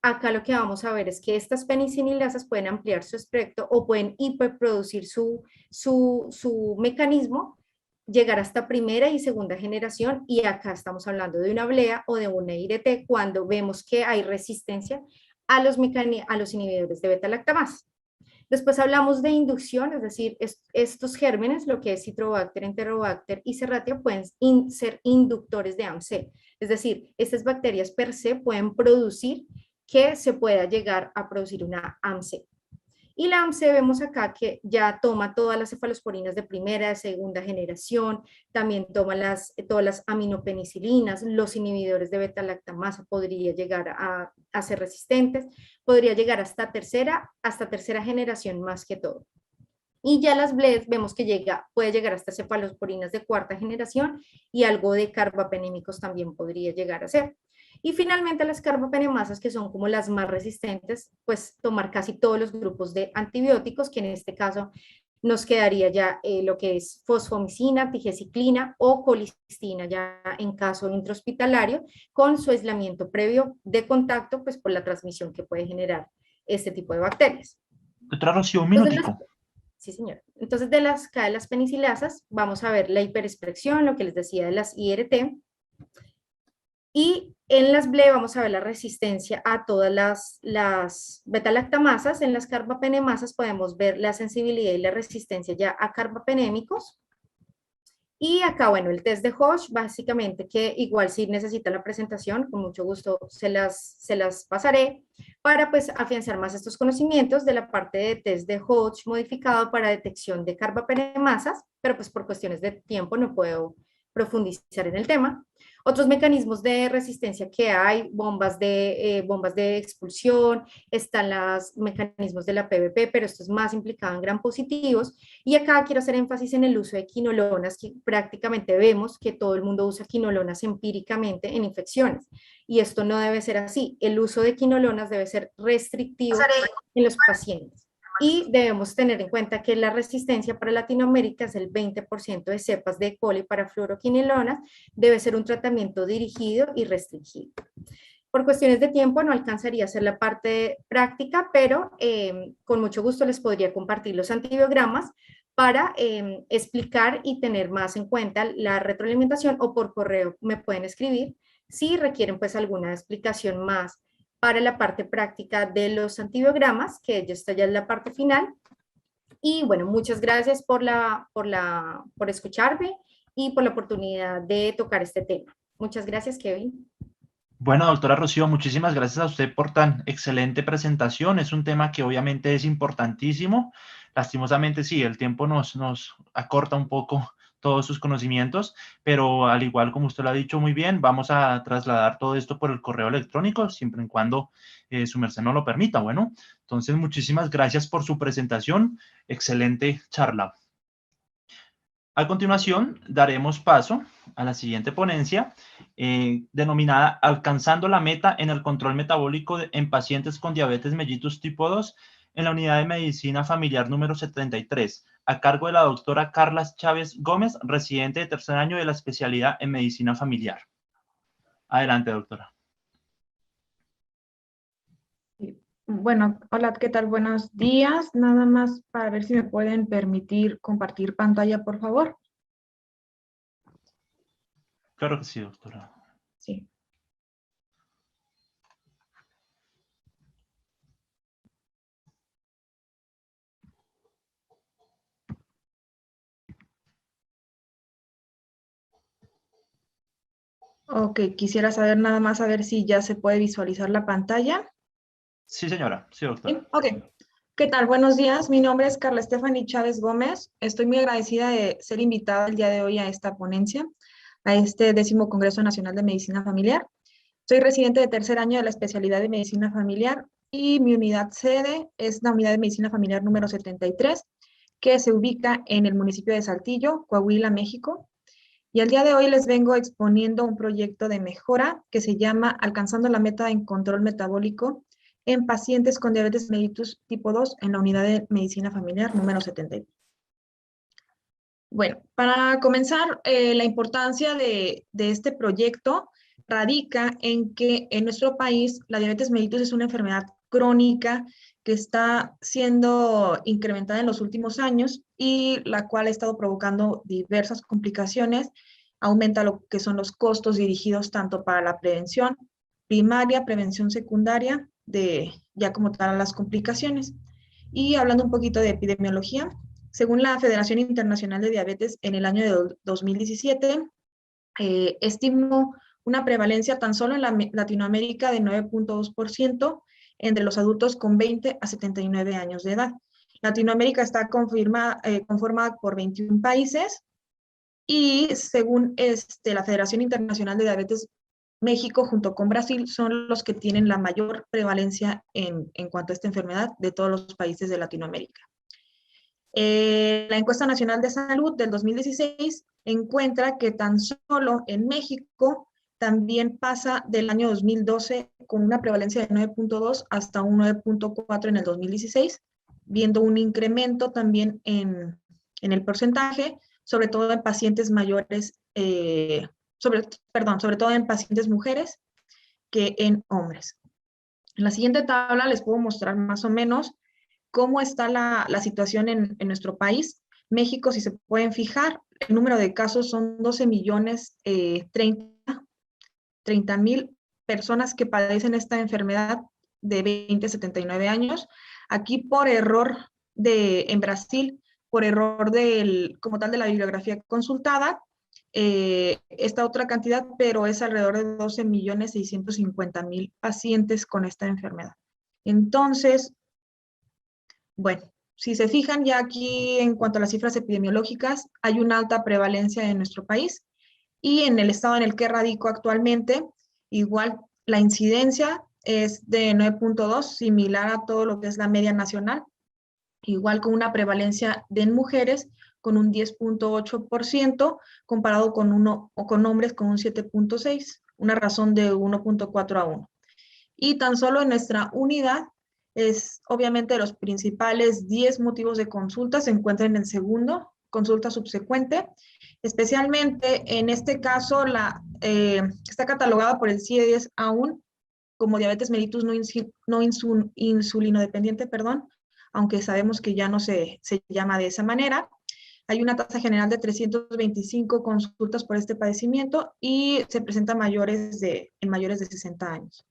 acá lo que vamos a ver es que estas penicililasas pueden ampliar su espectro o pueden hiperproducir su mecanismo llegar hasta primera y segunda generación, y acá estamos hablando de una blea o de una IRT cuando vemos que hay resistencia a los inhibidores de beta-lactamasa. Después hablamos de inducción, es decir, estos gérmenes, lo que es Citrobacter, Enterobacter y Serratia, pueden ser inductores de AMC. Es decir, estas bacterias per se pueden producir que se pueda llegar a producir una AMC. Y la AMC vemos acá que ya toma todas las cefalosporinas de primera, de segunda generación, también toma todas las aminopenicilinas, los inhibidores de beta-lactamasa podría llegar a ser resistentes, podría llegar hasta tercera generación más que todo. Y ya las BLES vemos que puede llegar hasta cefalosporinas de cuarta generación y algo de carbapenémicos también podría llegar a ser. Y finalmente las carbapenemasas, que son como las más resistentes, pues tomar casi todos los grupos de antibióticos, que en este caso nos quedaría ya lo que es fosfomicina, tigeciclina o colistina, ya en caso intrahospitalario, con su aislamiento previo de contacto, pues por la transmisión que puede generar este tipo de bacterias. Doctora Rocío, un minutico. Sí, señor. Entonces, de las penicilasas, vamos a ver la hiperexpresión, lo que les decía de las IRT, y en las BLE vamos a ver la resistencia a todas las beta-lactamasas. En las carbapenemasas podemos ver la sensibilidad y la resistencia ya a carbapenémicos. Y acá, bueno, el test de Hosch, básicamente, que igual si necesita la presentación, con mucho gusto se las pasaré para pues afianzar más estos conocimientos de la parte de test de Hosch modificado para detección de carbapenemasas, pero pues por cuestiones de tiempo no puedo profundizar en el tema. Otros mecanismos de resistencia que hay, bombas de expulsión, están los mecanismos de la PVP, pero esto es más implicado en gram positivos. Y acá quiero hacer énfasis en el uso de quinolonas, que prácticamente vemos que todo el mundo usa quinolonas empíricamente en infecciones. Y esto no debe ser así. El uso de quinolonas debe ser restrictivo en los pacientes. Y debemos tener en cuenta que la resistencia para Latinoamérica es el 20% de cepas de E. coli para fluoroquinolonas. Debe ser un tratamiento dirigido y restringido. Por cuestiones de tiempo no alcanzaría a hacer la parte práctica, pero con mucho gusto les podría compartir los antibiogramas para explicar y tener más en cuenta la retroalimentación, o por correo me pueden escribir si requieren pues alguna explicación más para la parte práctica de los antibiogramas, que esta ya es la parte final. Y bueno, muchas gracias por escucharme y por la oportunidad de tocar este tema. Muchas gracias, Kevin. Bueno, doctora Rocío, muchísimas gracias a usted por tan excelente presentación. Es un tema que obviamente es importantísimo. Lastimosamente, sí, el tiempo nos acorta un poco todos sus conocimientos, pero al igual como usted lo ha dicho muy bien, vamos a trasladar todo esto por el correo electrónico, siempre y cuando su merced no lo permita. Bueno, entonces muchísimas gracias por su presentación. Excelente charla. A continuación, daremos paso a la siguiente ponencia, denominada Alcanzando la meta en el control metabólico en pacientes con diabetes mellitus tipo 2 en la unidad de medicina familiar número 73, a cargo de la doctora Carla Chávez Gómez, residente de tercer año de la especialidad en medicina familiar. Adelante, doctora. Bueno, hola, ¿qué tal? Buenos días. Nada más para ver si me pueden permitir compartir pantalla, por favor. Claro que sí, doctora. Sí. Ok, quisiera saber nada más a ver si ya se puede visualizar la pantalla. Sí, señora. Sí, doctora. ¿Sí? Ok. ¿Qué tal? Buenos días. Mi nombre es Carla Stephanie Chávez Gómez. Estoy muy agradecida de ser invitada el día de hoy a esta ponencia, a este 10º Congreso Nacional de Medicina Familiar. Soy residente de tercer año de la especialidad de Medicina Familiar y mi unidad sede es la unidad de Medicina Familiar número 73, que se ubica en el municipio de Saltillo, Coahuila, México. Y el día de hoy les vengo exponiendo un proyecto de mejora que se llama Alcanzando la meta en control metabólico en pacientes con diabetes mellitus tipo 2 en la unidad de medicina familiar número 73. Bueno, para comenzar, la importancia de este proyecto radica en que en nuestro país la diabetes mellitus es una enfermedad crónica que está siendo incrementada en los últimos años y la cual ha estado provocando diversas complicaciones. Aumenta lo que son los costos dirigidos tanto para la prevención primaria, prevención secundaria, de ya como tal las complicaciones. Y hablando un poquito de epidemiología, según la Federación Internacional de Diabetes, en el año de 2017, estimó una prevalencia tan solo en Latinoamérica de 9.2% entre los adultos con 20 a 79 años de edad. Latinoamérica está conformada por 21 países y según la Federación Internacional de Diabetes, México junto con Brasil son los que tienen la mayor prevalencia en cuanto a esta enfermedad de todos los países de Latinoamérica. La encuesta nacional de salud del 2016 encuentra que tan solo en México también pasa del año 2012 con una prevalencia de 9.2 hasta un 9.4 en el 2016, viendo un incremento también en el porcentaje, sobre todo en pacientes mayores, sobre todo en pacientes mujeres que en hombres. En la siguiente tabla les puedo mostrar más o menos cómo está la situación en nuestro país. México, si se pueden fijar, el número de casos son 12 millones 30,000 personas que padecen esta enfermedad de 20 a 79 años. Aquí por error en Brasil, por error como tal de la bibliografía consultada, esta otra cantidad, pero es alrededor de 12 millones 650 mil pacientes con esta enfermedad. Entonces, bueno, si se fijan ya aquí en cuanto a las cifras epidemiológicas, hay una alta prevalencia en nuestro país y en el estado en el que radico actualmente, igual la incidencia es de 9.2, similar a todo lo que es la media nacional, igual con una prevalencia en mujeres con un 10.8% comparado con hombres con un 7.6, una razón de 1.4 a 1. Y tan solo en nuestra unidad es obviamente los principales 10 motivos de consulta se encuentran en el segundo, consulta subsecuente. Especialmente en este caso está catalogada por el CIE-10 aún como diabetes mellitus no insulinodependiente, aunque sabemos que ya no se llama de esa manera. Hay una tasa general de 325 consultas por este padecimiento y se presenta en mayores de 60 años.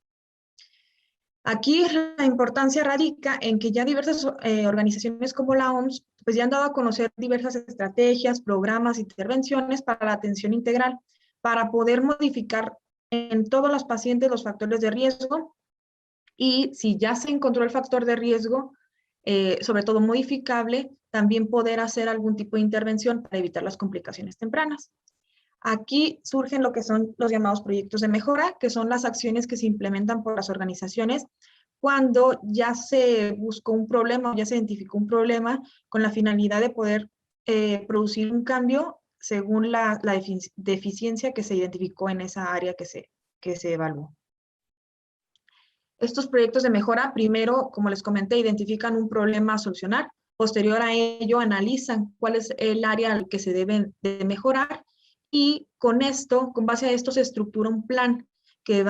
Aquí la importancia radica en que ya diversas organizaciones como la OMS pues ya han dado a conocer diversas estrategias, programas, intervenciones para la atención integral, para poder modificar en todos los pacientes los factores de riesgo y si ya se encontró el factor de riesgo, sobre todo modificable, también poder hacer algún tipo de intervención para evitar las complicaciones tempranas. Aquí surgen lo que son los llamados proyectos de mejora, que son las acciones que se implementan por las organizaciones cuando ya se buscó un problema o ya se identificó un problema con la finalidad de poder producir un cambio según la deficiencia que se identificó en esa área que se evaluó. Estos proyectos de mejora, primero, como les comenté, identifican un problema a solucionar. Posterior a ello, analizan cuál es el área al que se deben de mejorar y con base a esto se estructura un plan que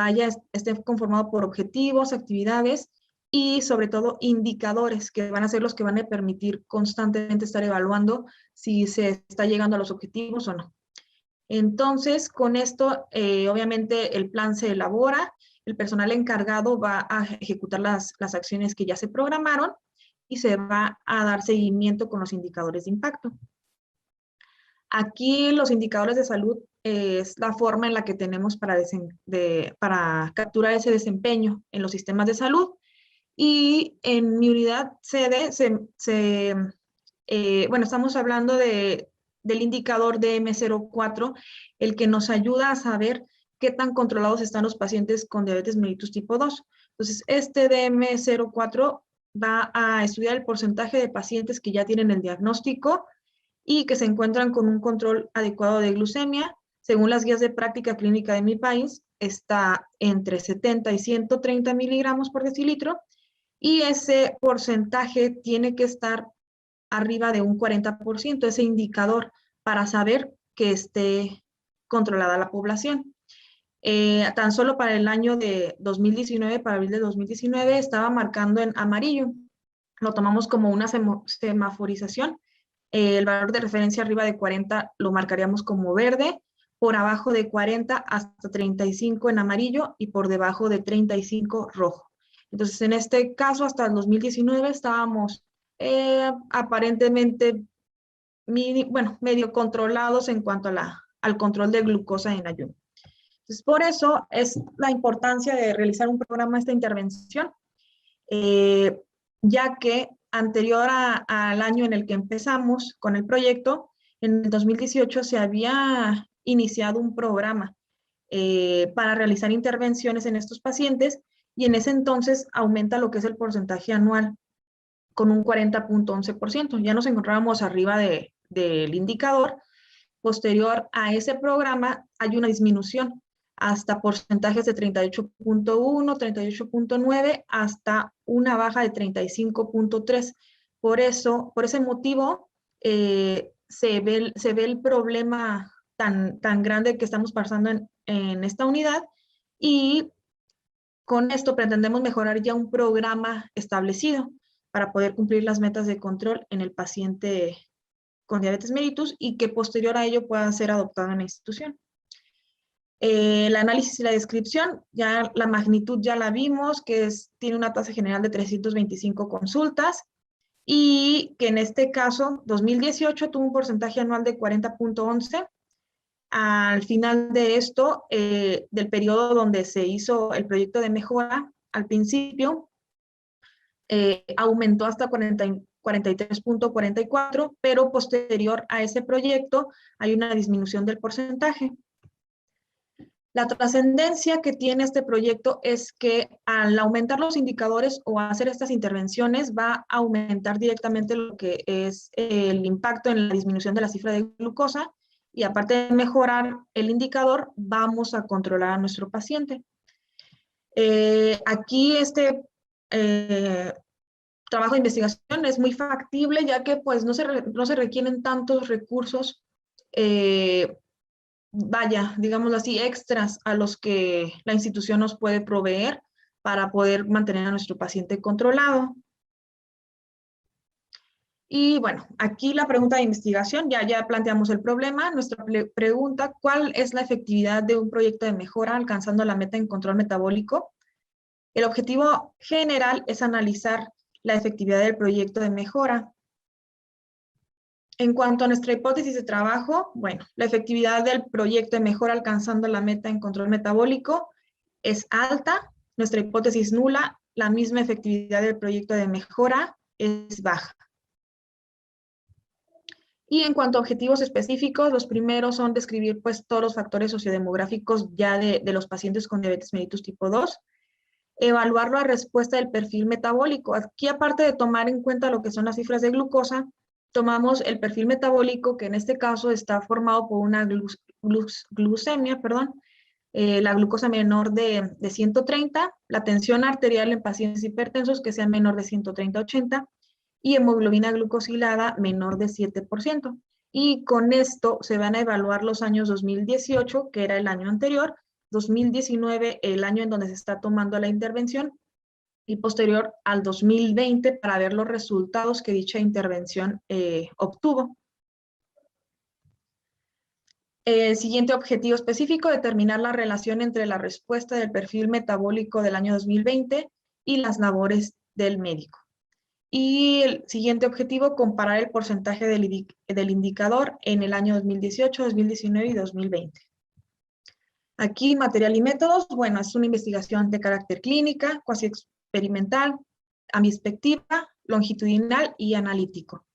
esté conformado por objetivos, actividades y sobre todo indicadores que van a ser los que van a permitir constantemente estar evaluando si se está llegando a los objetivos o no. Entonces, con esto, obviamente el plan se elabora, el personal encargado va a ejecutar las acciones que ya se programaron y se va a dar seguimiento con los indicadores de impacto. Aquí los indicadores de salud es la forma en la que tenemos para capturar ese desempeño en los sistemas de salud. Y en mi unidad sede, estamos hablando del indicador DM04, el que nos ayuda a saber qué tan controlados están los pacientes con diabetes mellitus tipo 2. Entonces, este DM04 va a estudiar el porcentaje de pacientes que ya tienen el diagnóstico y que se encuentran con un control adecuado de glucemia. Según las guías de práctica clínica de mi país, está entre 70 y 130 miligramos por decilitro y ese porcentaje tiene que estar arriba de un 40%, ese indicador, para saber que esté controlada la población. Tan solo para el año de 2019, para abril de 2019, estaba marcando en amarillo. lo tomamos como una semaforización. El valor de referencia arriba de 40 lo marcaríamos como verde, por abajo de 40 hasta 35 en amarillo y por debajo de 35 rojo. Entonces, en este caso, hasta el 2019 estábamos aparentemente medio controlados en cuanto a al control de glucosa en ayuno. Entonces, por eso es la importancia de realizar un programa de esta intervención, ya que anterior al año en el que empezamos con el proyecto, en el 2018 se había iniciado un programa para realizar intervenciones en estos pacientes y en ese entonces aumenta lo que es el porcentaje anual con un 40.11%. Ya nos encontrábamos arriba del indicador. Posterior a ese programa hay una disminución hasta porcentajes de 38.1, 38.9, hasta una baja de 35.3. Por ese motivo, se ve el problema tan grande que estamos pasando en esta unidad, y con esto pretendemos mejorar ya un programa establecido para poder cumplir las metas de control en el paciente con diabetes mellitus y que posterior a ello pueda ser adoptado en la institución. El análisis y la descripción, ya la magnitud ya la vimos, que tiene una tasa general de 325 consultas y que en este caso 2018 tuvo un porcentaje anual de 40.11. Al final de esto, del periodo donde se hizo el proyecto de mejora, al principio aumentó hasta 43.44, pero posterior a ese proyecto hay una disminución del porcentaje. La trascendencia que tiene este proyecto es que al aumentar los indicadores o hacer estas intervenciones va a aumentar directamente lo que es el impacto en la disminución de la cifra de glucosa, y aparte de mejorar el indicador, vamos a controlar a nuestro paciente. Aquí este trabajo de investigación es muy factible, ya que pues no se requieren tantos recursos, digámoslo así, extras a los que la institución nos puede proveer para poder mantener a nuestro paciente controlado. Y bueno, aquí la pregunta de investigación, ya planteamos el problema. Nuestra pregunta: ¿cuál es la efectividad de un proyecto de mejora alcanzando la meta en control metabólico? El objetivo general es analizar la efectividad del proyecto de mejora. En cuanto a nuestra hipótesis de trabajo, bueno, la efectividad del proyecto de mejora alcanzando la meta en control metabólico es alta. Nuestra hipótesis nula, la misma efectividad del proyecto de mejora es baja. Y en cuanto a objetivos específicos, los primeros son describir pues todos los factores sociodemográficos ya de los pacientes con diabetes mellitus tipo 2, evaluar la respuesta del perfil metabólico. Aquí, aparte de tomar en cuenta lo que son las cifras de glucosa, tomamos el perfil metabólico, que en este caso está formado por una glucemia, la glucosa menor de 130, la tensión arterial en pacientes hipertensos que sea menor de 130/80, y hemoglobina glucosilada menor de 7%. Y con esto se van a evaluar los años 2018, que era el año anterior, 2019, el año en donde se está tomando la intervención, y posterior al 2020 para ver los resultados que dicha intervención obtuvo. El siguiente objetivo específico: determinar la relación entre la respuesta del perfil metabólico del año 2020 y las labores del médico. Y el siguiente objetivo: comparar el porcentaje del indicador en el año 2018, 2019 y 2020. Aquí, material y métodos. Bueno, es una investigación de carácter clínica, cuasi experimental, ambispectiva, longitudinal y analítico.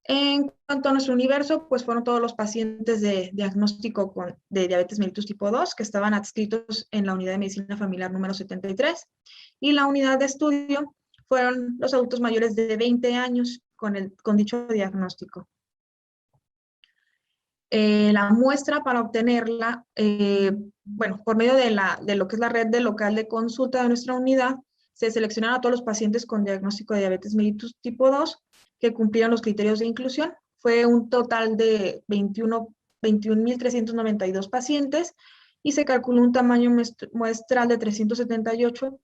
En cuanto a nuestro universo, pues fueron todos los pacientes de diagnóstico de diabetes mellitus tipo 2 que estaban adscritos en la unidad de medicina familiar número 73, y la unidad de estudio fueron los adultos mayores de 20 años con dicho diagnóstico. La muestra para obtenerla, bueno, por medio de lo que es la red local de consulta de nuestra unidad, se seleccionaron a todos los pacientes con diagnóstico de diabetes mellitus tipo 2 que cumplieron los criterios de inclusión. Fue un total de 21.392 pacientes y se calculó un tamaño muestral de 378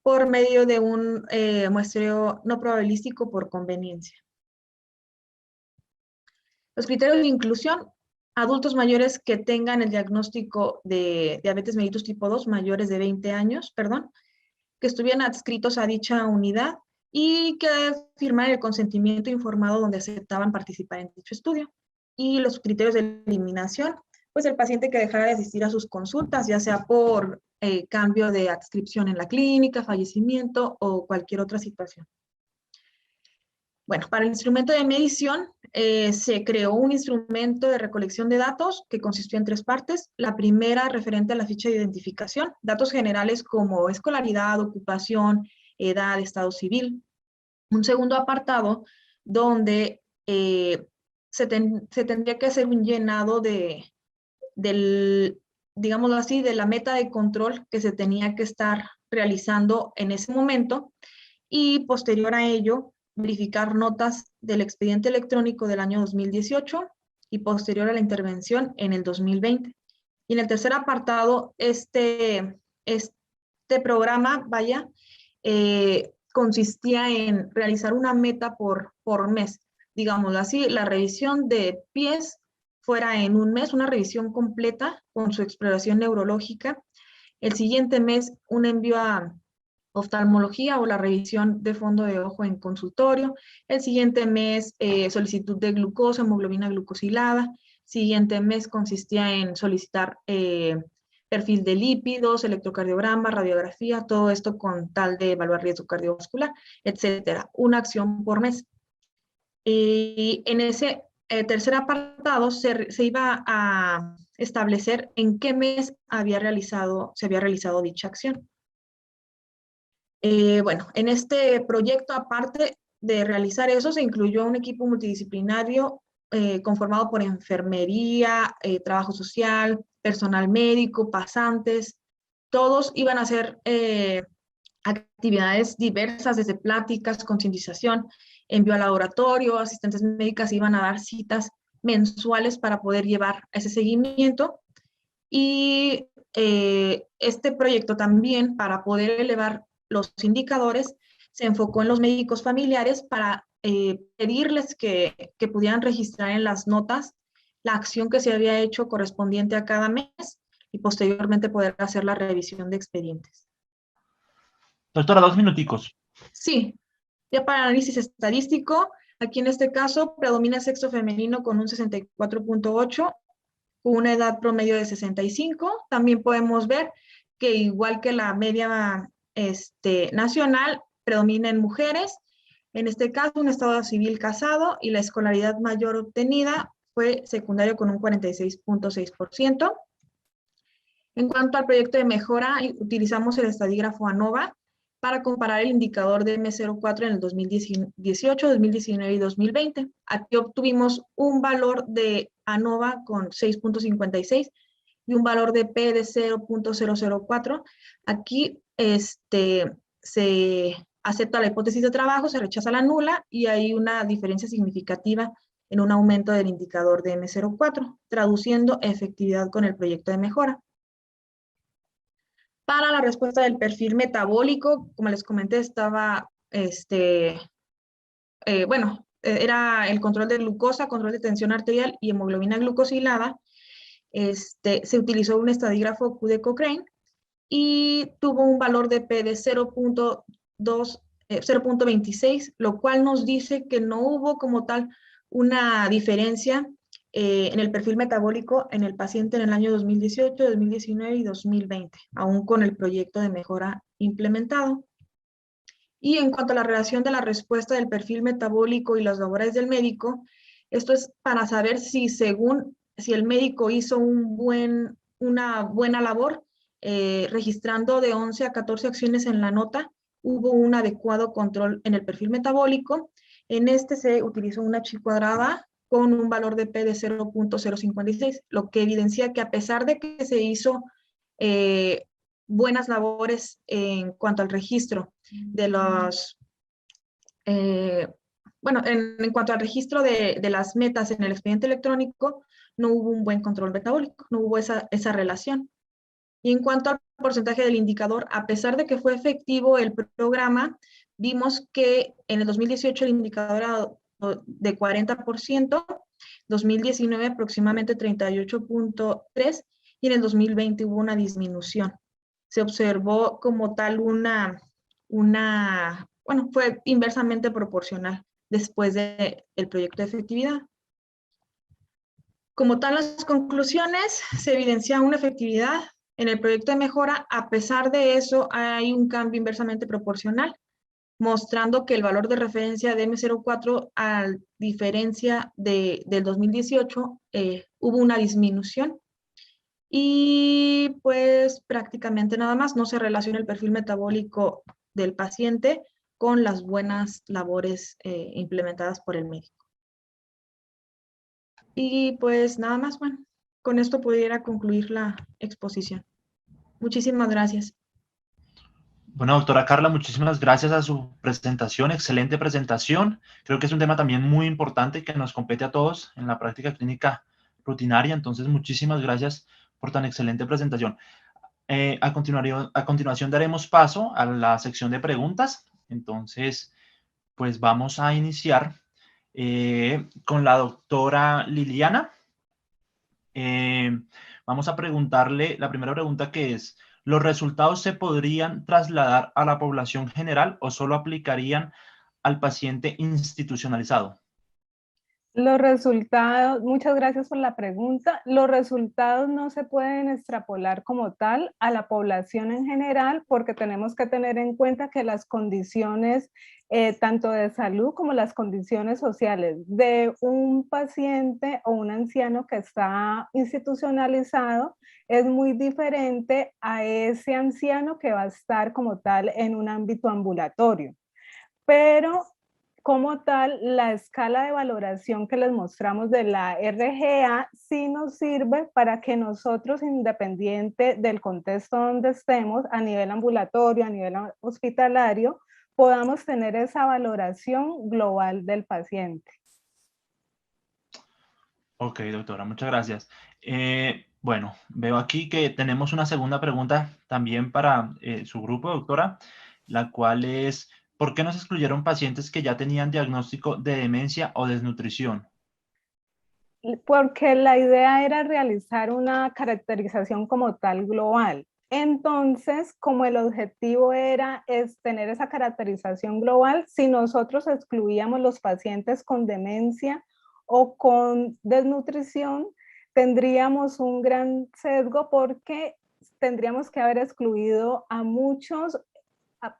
por medio de un muestreo no probabilístico por conveniencia. Los criterios de inclusión: adultos mayores que tengan el diagnóstico de diabetes mellitus tipo 2, mayores de 20 años, que estuvieran adscritos a dicha unidad y que firmaran el consentimiento informado donde aceptaban participar en dicho estudio. Y los criterios de eliminación: pues el paciente que dejara de asistir a sus consultas, ya sea por cambio de adscripción en la clínica, fallecimiento o cualquier otra situación. Bueno, para el instrumento de medición se creó un instrumento de recolección de datos que consistió en 3 partes. La primera, referente a la ficha de identificación, datos generales como escolaridad, ocupación, edad, estado civil. Un segundo apartado donde se tendría que hacer un llenado digámoslo así, de la meta de control que se tenía que estar realizando en ese momento, y posterior a ello verificar notas del expediente electrónico del año 2018 y posterior a la intervención en el 2020. Y en el tercer apartado, este programa, consistía en realizar una meta por mes. Digámoslo así, la revisión de pies fuera en un mes, una revisión completa con su exploración neurológica. El siguiente mes, un envío a oftalmología o la revisión de fondo de ojo en consultorio. El siguiente mes, solicitud de glucosa, hemoglobina glucosilada. Siguiente mes consistía en solicitar perfil de lípidos, electrocardiograma, radiografía, todo esto con tal de evaluar riesgo cardiovascular, etcétera. Una acción por mes. Y en ese tercer apartado se iba a establecer en qué mes se había realizado dicha acción. Bueno, en este proyecto, aparte de realizar eso, se incluyó un equipo multidisciplinario conformado por enfermería, trabajo social, personal médico, pasantes. Todos iban a hacer actividades diversas, desde pláticas, concientización, envío al laboratorio, asistentes médicas iban a dar citas mensuales para poder llevar ese seguimiento. Y este proyecto también, para poder elevar los indicadores, se enfocó en los médicos familiares para pedirles que pudieran registrar en las notas la acción que se había hecho correspondiente a cada mes y posteriormente poder hacer la revisión de expedientes. Doctora, 2 minuticos. Sí, ya para análisis estadístico, aquí en este caso predomina el sexo femenino con un 64.8, con una edad promedio de 65. También podemos ver que, igual que la media nacional, predomina en mujeres. En este caso, un estado civil casado, y la escolaridad mayor obtenida fue secundario con un 46.6%. En cuanto al proyecto de mejora, utilizamos el estadígrafo ANOVA para comparar el indicador de M04 en el 2018, 2019 y 2020. Aquí obtuvimos un valor de ANOVA con 6.56 y un valor de P de 0.004. Aquí se acepta la hipótesis de trabajo, se rechaza la nula, y hay una diferencia significativa en un aumento del indicador de M04, traduciendo efectividad con el proyecto de mejora. Para la respuesta del perfil metabólico, como les comenté, estaba, era el control de glucosa, control de tensión arterial y hemoglobina glucosilada. Se utilizó un estadígrafo Q de Cochrane y tuvo un valor de P de 0.26, lo cual nos dice que no hubo como tal una diferencia en el perfil metabólico en el paciente en el año 2018, 2019 y 2020, aún con el proyecto de mejora implementado. Y en cuanto a la relación de la respuesta del perfil metabólico y las labores del médico, esto es para saber si el médico hizo una buena labor, registrando de 11 a 14 acciones en la nota, hubo un adecuado control en el perfil metabólico. En este se utilizó una chi cuadrada con un valor de P de 0.056, lo que evidencia que, a pesar de que se hizo buenas labores en cuanto al registro de los, en cuanto al registro de las metas en el expediente electrónico, no hubo un buen control metabólico, no hubo esa relación. Y en cuanto al porcentaje del indicador, a pesar de que fue efectivo el programa, vimos que en el 2018 el indicador era de 40%, 2019 aproximadamente 38.3% y en el 2020 hubo una disminución. Se observó como tal bueno, fue inversamente proporcional después del proyecto de efectividad. Como tal, las conclusiones se evidencia una efectividad en el proyecto de mejora. A pesar de eso, hay un cambio inversamente proporcional, mostrando que el valor de referencia de M04, a diferencia del 2018, hubo una disminución. Y pues prácticamente nada más, no se relaciona el perfil metabólico del paciente con las buenas labores implementadas por el médico. Y pues nada más, bueno, con esto pudiera concluir la exposición. Muchísimas gracias. Bueno, doctora Carla, muchísimas gracias a su presentación, excelente presentación. Creo que es un tema también muy importante que nos compete a todos en la práctica clínica rutinaria, entonces muchísimas gracias por tan excelente presentación. A continuación daremos paso a la sección de preguntas, entonces pues vamos a iniciar con la doctora Liliana. Vamos a preguntarle, la primera pregunta que es, ¿los resultados se podrían trasladar a la población general o solo aplicarían al paciente institucionalizado? Los resultados, muchas gracias por la pregunta. Los resultados no se pueden extrapolar como tal a la población en general porque tenemos que tener en cuenta que las condiciones tanto de salud como las condiciones sociales de un paciente o un anciano que está institucionalizado es muy diferente a ese anciano que va a estar como tal en un ámbito ambulatorio. Pero como tal, la escala de valoración que les mostramos de la RGA sí nos sirve para que nosotros, independiente del contexto donde estemos, a nivel ambulatorio, a nivel hospitalario, podamos tener esa valoración global del paciente. Ok, doctora, muchas gracias. Bueno, veo aquí que tenemos una segunda pregunta también para su grupo, doctora, la cual es, ¿por qué no se excluyeron pacientes que ya tenían diagnóstico de demencia o desnutrición? Porque la idea era realizar una caracterización como tal global. Entonces, como el objetivo es tener esa caracterización global, si nosotros excluíamos los pacientes con demencia o con desnutrición, tendríamos un gran sesgo porque tendríamos que haber excluido a muchos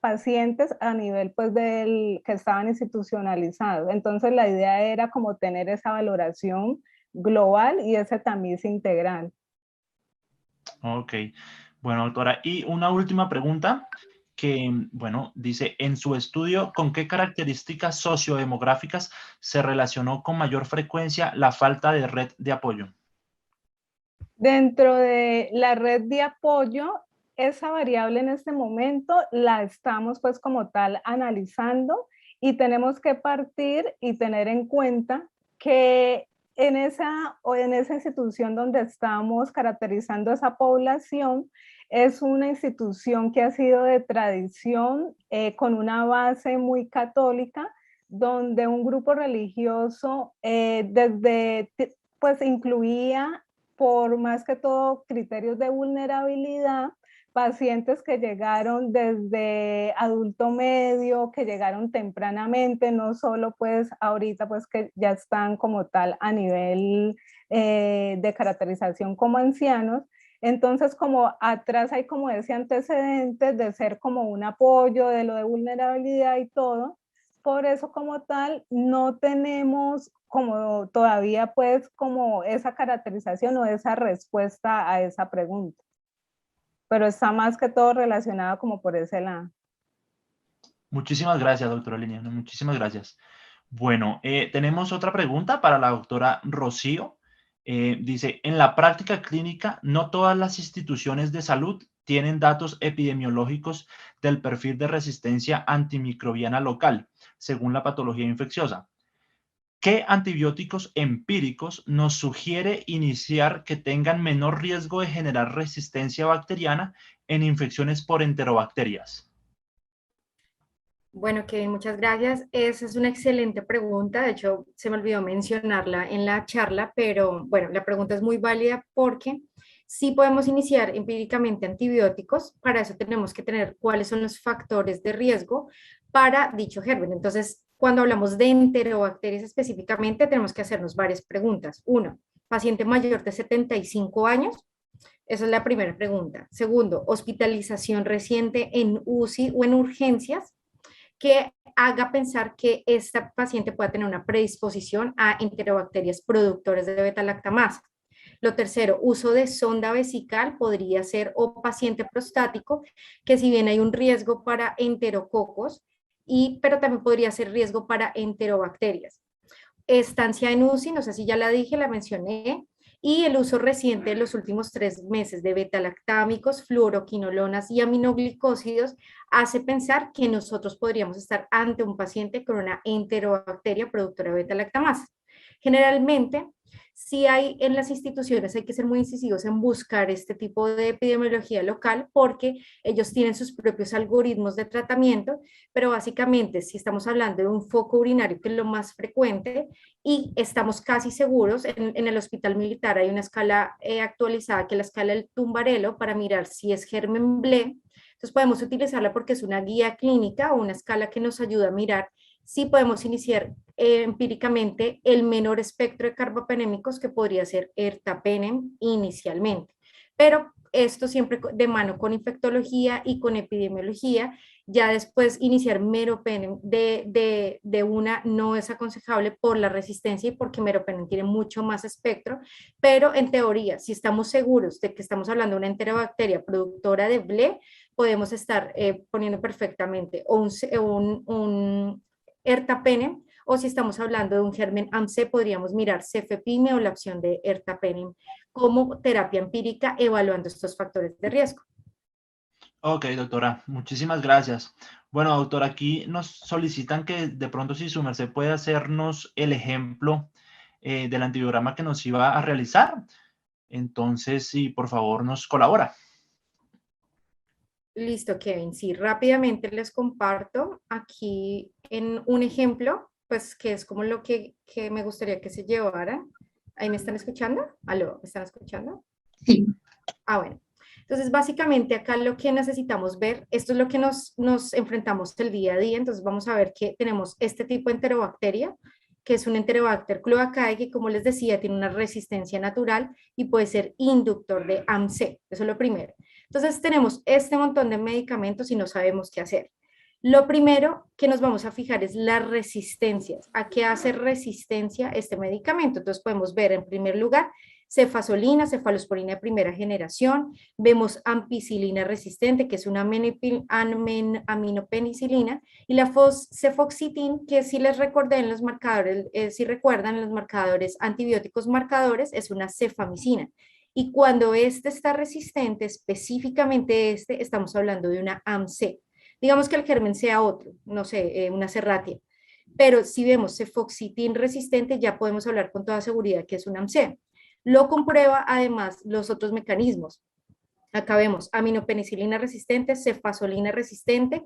pacientes a nivel pues del que estaban institucionalizados. Entonces la idea era como tener esa valoración global y ese tamiz integral. Ok, bueno, doctora, y una última pregunta que, bueno, dice, en su estudio, ¿con qué características sociodemográficas se relacionó con mayor frecuencia la falta de red de apoyo? Dentro de la red de apoyo, esa variable en este momento la estamos pues como tal analizando y tenemos que partir y tener en cuenta que en esa institución donde estamos caracterizando esa población, es una institución que ha sido de tradición con una base muy católica, donde un grupo religioso pues incluía por más que todo criterios de vulnerabilidad, pacientes que llegaron desde adulto medio, que llegaron tempranamente, no solo pues ahorita pues que ya están como tal a nivel de caracterización como ancianos. Entonces como atrás hay como ese antecedente de ser como un apoyo de lo de vulnerabilidad y todo. Por eso como tal no tenemos como todavía pues como esa caracterización o esa respuesta a esa pregunta. Pero está más que todo relacionado como por ese lado. Muchísimas gracias, doctora Liliana, muchísimas gracias. Bueno, tenemos otra pregunta para la doctora Rocío. Dice, en la práctica clínica, no todas las instituciones de salud tienen datos epidemiológicos del perfil de resistencia antimicrobiana local, según la patología infecciosa. ¿qué antibióticos empíricos nos sugiere iniciar que tengan menor riesgo de generar resistencia bacteriana en infecciones por enterobacterias? Bueno, Kevin, muchas gracias. Esa es una excelente pregunta. De hecho, se me olvidó mencionarla en la charla, pero bueno, la pregunta es muy válida porque sí podemos iniciar empíricamente antibióticos. Para eso tenemos que tener cuáles son los factores de riesgo para dicho germen. Entonces, cuando hablamos de enterobacterias específicamente, tenemos que hacernos varias preguntas. Uno, paciente mayor de 75 años. Esa es la primera pregunta. Segundo, hospitalización reciente en UCI o en urgencias que haga pensar que esta paciente pueda tener una predisposición a enterobacterias productores de beta-lactamasa. Lo tercero, uso de sonda vesical podría ser o paciente prostático, que si bien hay un riesgo para enterococos, pero también podría ser riesgo para enterobacterias. Estancia en UCI, no sé si ya la dije, la mencioné, y el uso reciente en los últimos 3 meses de betalactámicos, fluoroquinolonas y aminoglicósidos hace pensar que nosotros podríamos estar ante un paciente con una enterobacteria productora de betalactamasa. Generalmente, si hay en las instituciones, hay que ser muy incisivos en buscar este tipo de epidemiología local porque ellos tienen sus propios algoritmos de tratamiento, pero básicamente si estamos hablando de un foco urinario, que es lo más frecuente, y estamos casi seguros, en el hospital militar hay una escala actualizada que es la escala del Tumbarello para mirar si es germen BLE, entonces podemos utilizarla porque es una guía clínica o una escala que nos ayuda a mirar si podemos iniciar empíricamente el menor espectro de carbapenémicos que podría ser ertapenem inicialmente. Pero esto siempre de mano con infectología y con epidemiología. Ya después iniciar meropenem de una no es aconsejable por la resistencia y porque meropenem tiene mucho más espectro, pero en teoría, si estamos seguros de que estamos hablando de una enterobacteria productora de BLE, podemos estar poniendo perfectamente un ertapenem, o si estamos hablando de un germen AMC, podríamos mirar cefepime o la opción de ertapenem como terapia empírica evaluando estos factores de riesgo. Ok, doctora, muchísimas gracias. Bueno, doctora, aquí nos solicitan que de pronto si su merced puede hacernos el ejemplo del antibiograma que nos iba a realizar. Entonces, si por favor nos colabora. Listo, Kevin. Sí, rápidamente les comparto aquí en un ejemplo, pues que es como lo que me gustaría que se llevara. ¿Ahí me están escuchando? ¿Aló? ¿Me están escuchando? Sí. Ah, bueno. Entonces, básicamente acá lo que necesitamos ver, esto es lo que nos enfrentamos el día a día, entonces vamos a ver que tenemos este tipo de enterobacteria, que es un Enterobacter cloacae, que como les decía, tiene una resistencia natural y puede ser inductor de AMC, eso es lo primero. Entonces, tenemos este montón de medicamentos y no sabemos qué hacer. Lo primero que nos vamos a fijar es las resistencias. ¿A qué hace resistencia este medicamento? Entonces, podemos ver en primer lugar cefasolina, cefalosporina de primera generación, vemos ampicilina resistente, que es una aminopenicilina, y la cefoxitin, que si les recordé en los marcadores, si recuerdan en los marcadores antibióticos marcadores, es una cefamicina. Y cuando este está resistente, específicamente estamos hablando de una AMC. Digamos que el germen sea otro, no sé, una serratia. Pero si vemos cefoxitin resistente, ya podemos hablar con toda seguridad que es una AMC. Lo comprueba además los otros mecanismos. Acá vemos aminopenicilina resistente, cefasolina resistente,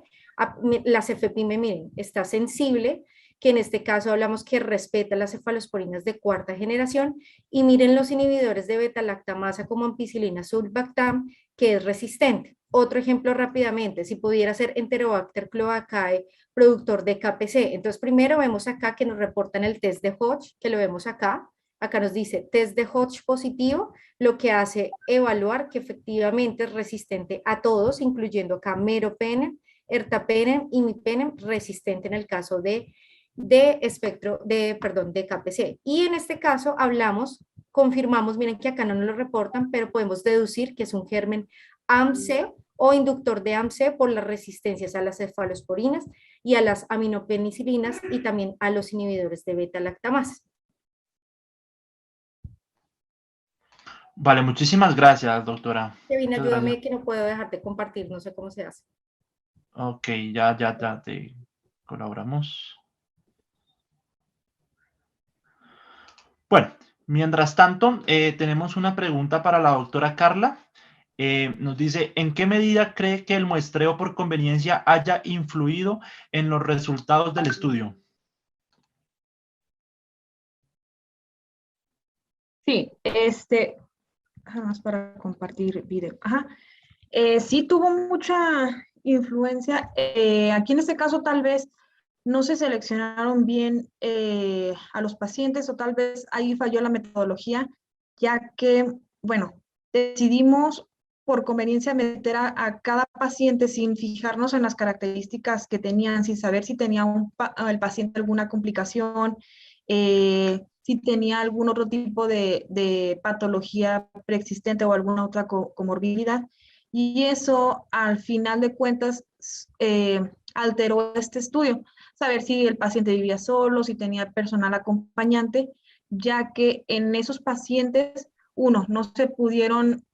la cefepime, miren, está sensible, que en este caso hablamos que respeta las cefalosporinas de cuarta generación, y miren los inhibidores de beta-lactamasa como ampicilina sulbactam, que es resistente. Otro ejemplo rápidamente, si pudiera ser Enterobacter cloacae, productor de KPC. Entonces, primero vemos acá que nos reportan el test de Hodge, que lo vemos acá. Acá nos dice test de Hodge positivo, lo que hace evaluar que efectivamente es resistente a todos, incluyendo acá meropenem, ertapenem y imipenem, resistente en el caso de espectro, de KPC. Y en este caso hablamos, confirmamos, miren que acá no nos lo reportan, pero podemos deducir que es un germen AMC o inductor de AMC por las resistencias a las cefalosporinas y a las aminopenicilinas y también a los inhibidores de beta-lactamasa. Vale, muchísimas gracias, doctora. Kevin, Muchas gracias. ayúdame que no puedo dejar de compartir, no sé cómo se hace. Ok, ya te colaboramos. Bueno, mientras tanto, tenemos una pregunta para la doctora Carla. Nos dice, ¿en qué medida cree que el muestreo por conveniencia haya influido en los resultados del estudio? Sí, nada más para compartir video. Ajá. Sí tuvo mucha influencia. Aquí en este caso tal vez no se seleccionaron bien a los pacientes o tal vez ahí falló la metodología, ya que, bueno, decidimos por conveniencia meter a cada paciente sin fijarnos en las características que tenían, sin saber si tenía el paciente alguna complicación, si tenía algún otro tipo de patología preexistente o alguna otra comorbilidad. Y eso, al final de cuentas, alteró este estudio. Saber si el paciente vivía solo, si tenía personal acompañante, ya que en esos pacientes, uno, no se pudieron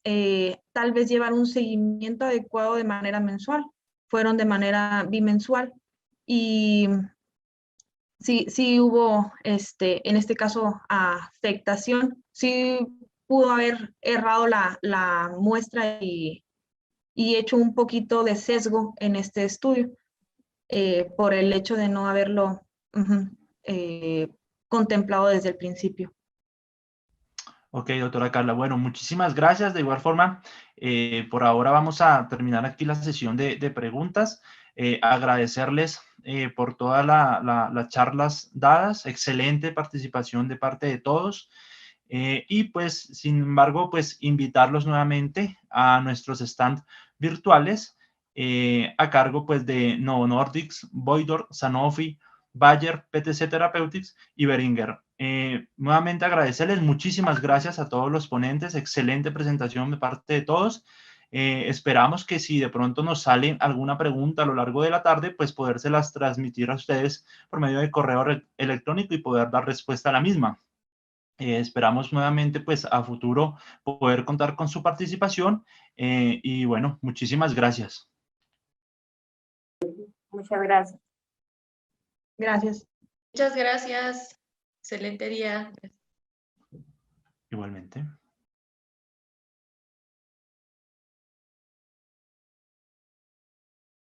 tal vez llevar un seguimiento adecuado de manera mensual, fueron de manera bimensual. Y sí hubo, en este caso, afectación. Sí pudo haber errado la muestra y hecho un poquito de sesgo en este estudio por el hecho de no haberlo eh, contemplado desde el principio. Ok, doctora Carla. Bueno, muchísimas gracias. De igual forma, por ahora vamos a terminar aquí la sesión de preguntas. Agradecerles por todas las charlas dadas. Excelente participación de parte de todos. Y pues, sin embargo, pues invitarlos nuevamente a nuestros stands virtuales a cargo pues de Novo Nordisk, Voidor, Sanofi, Bayer, PTC Therapeutics y Beringer. Nuevamente agradecerles, muchísimas gracias a todos los ponentes, excelente presentación de parte de todos. Esperamos que si de pronto nos sale alguna pregunta a lo largo de la tarde, pues podérselas transmitir a ustedes por medio de correo electrónico y poder dar respuesta a la misma. Esperamos nuevamente pues a futuro poder contar con su participación y bueno, muchísimas gracias. Muchas gracias. Gracias. Muchas gracias. Excelente día. Igualmente.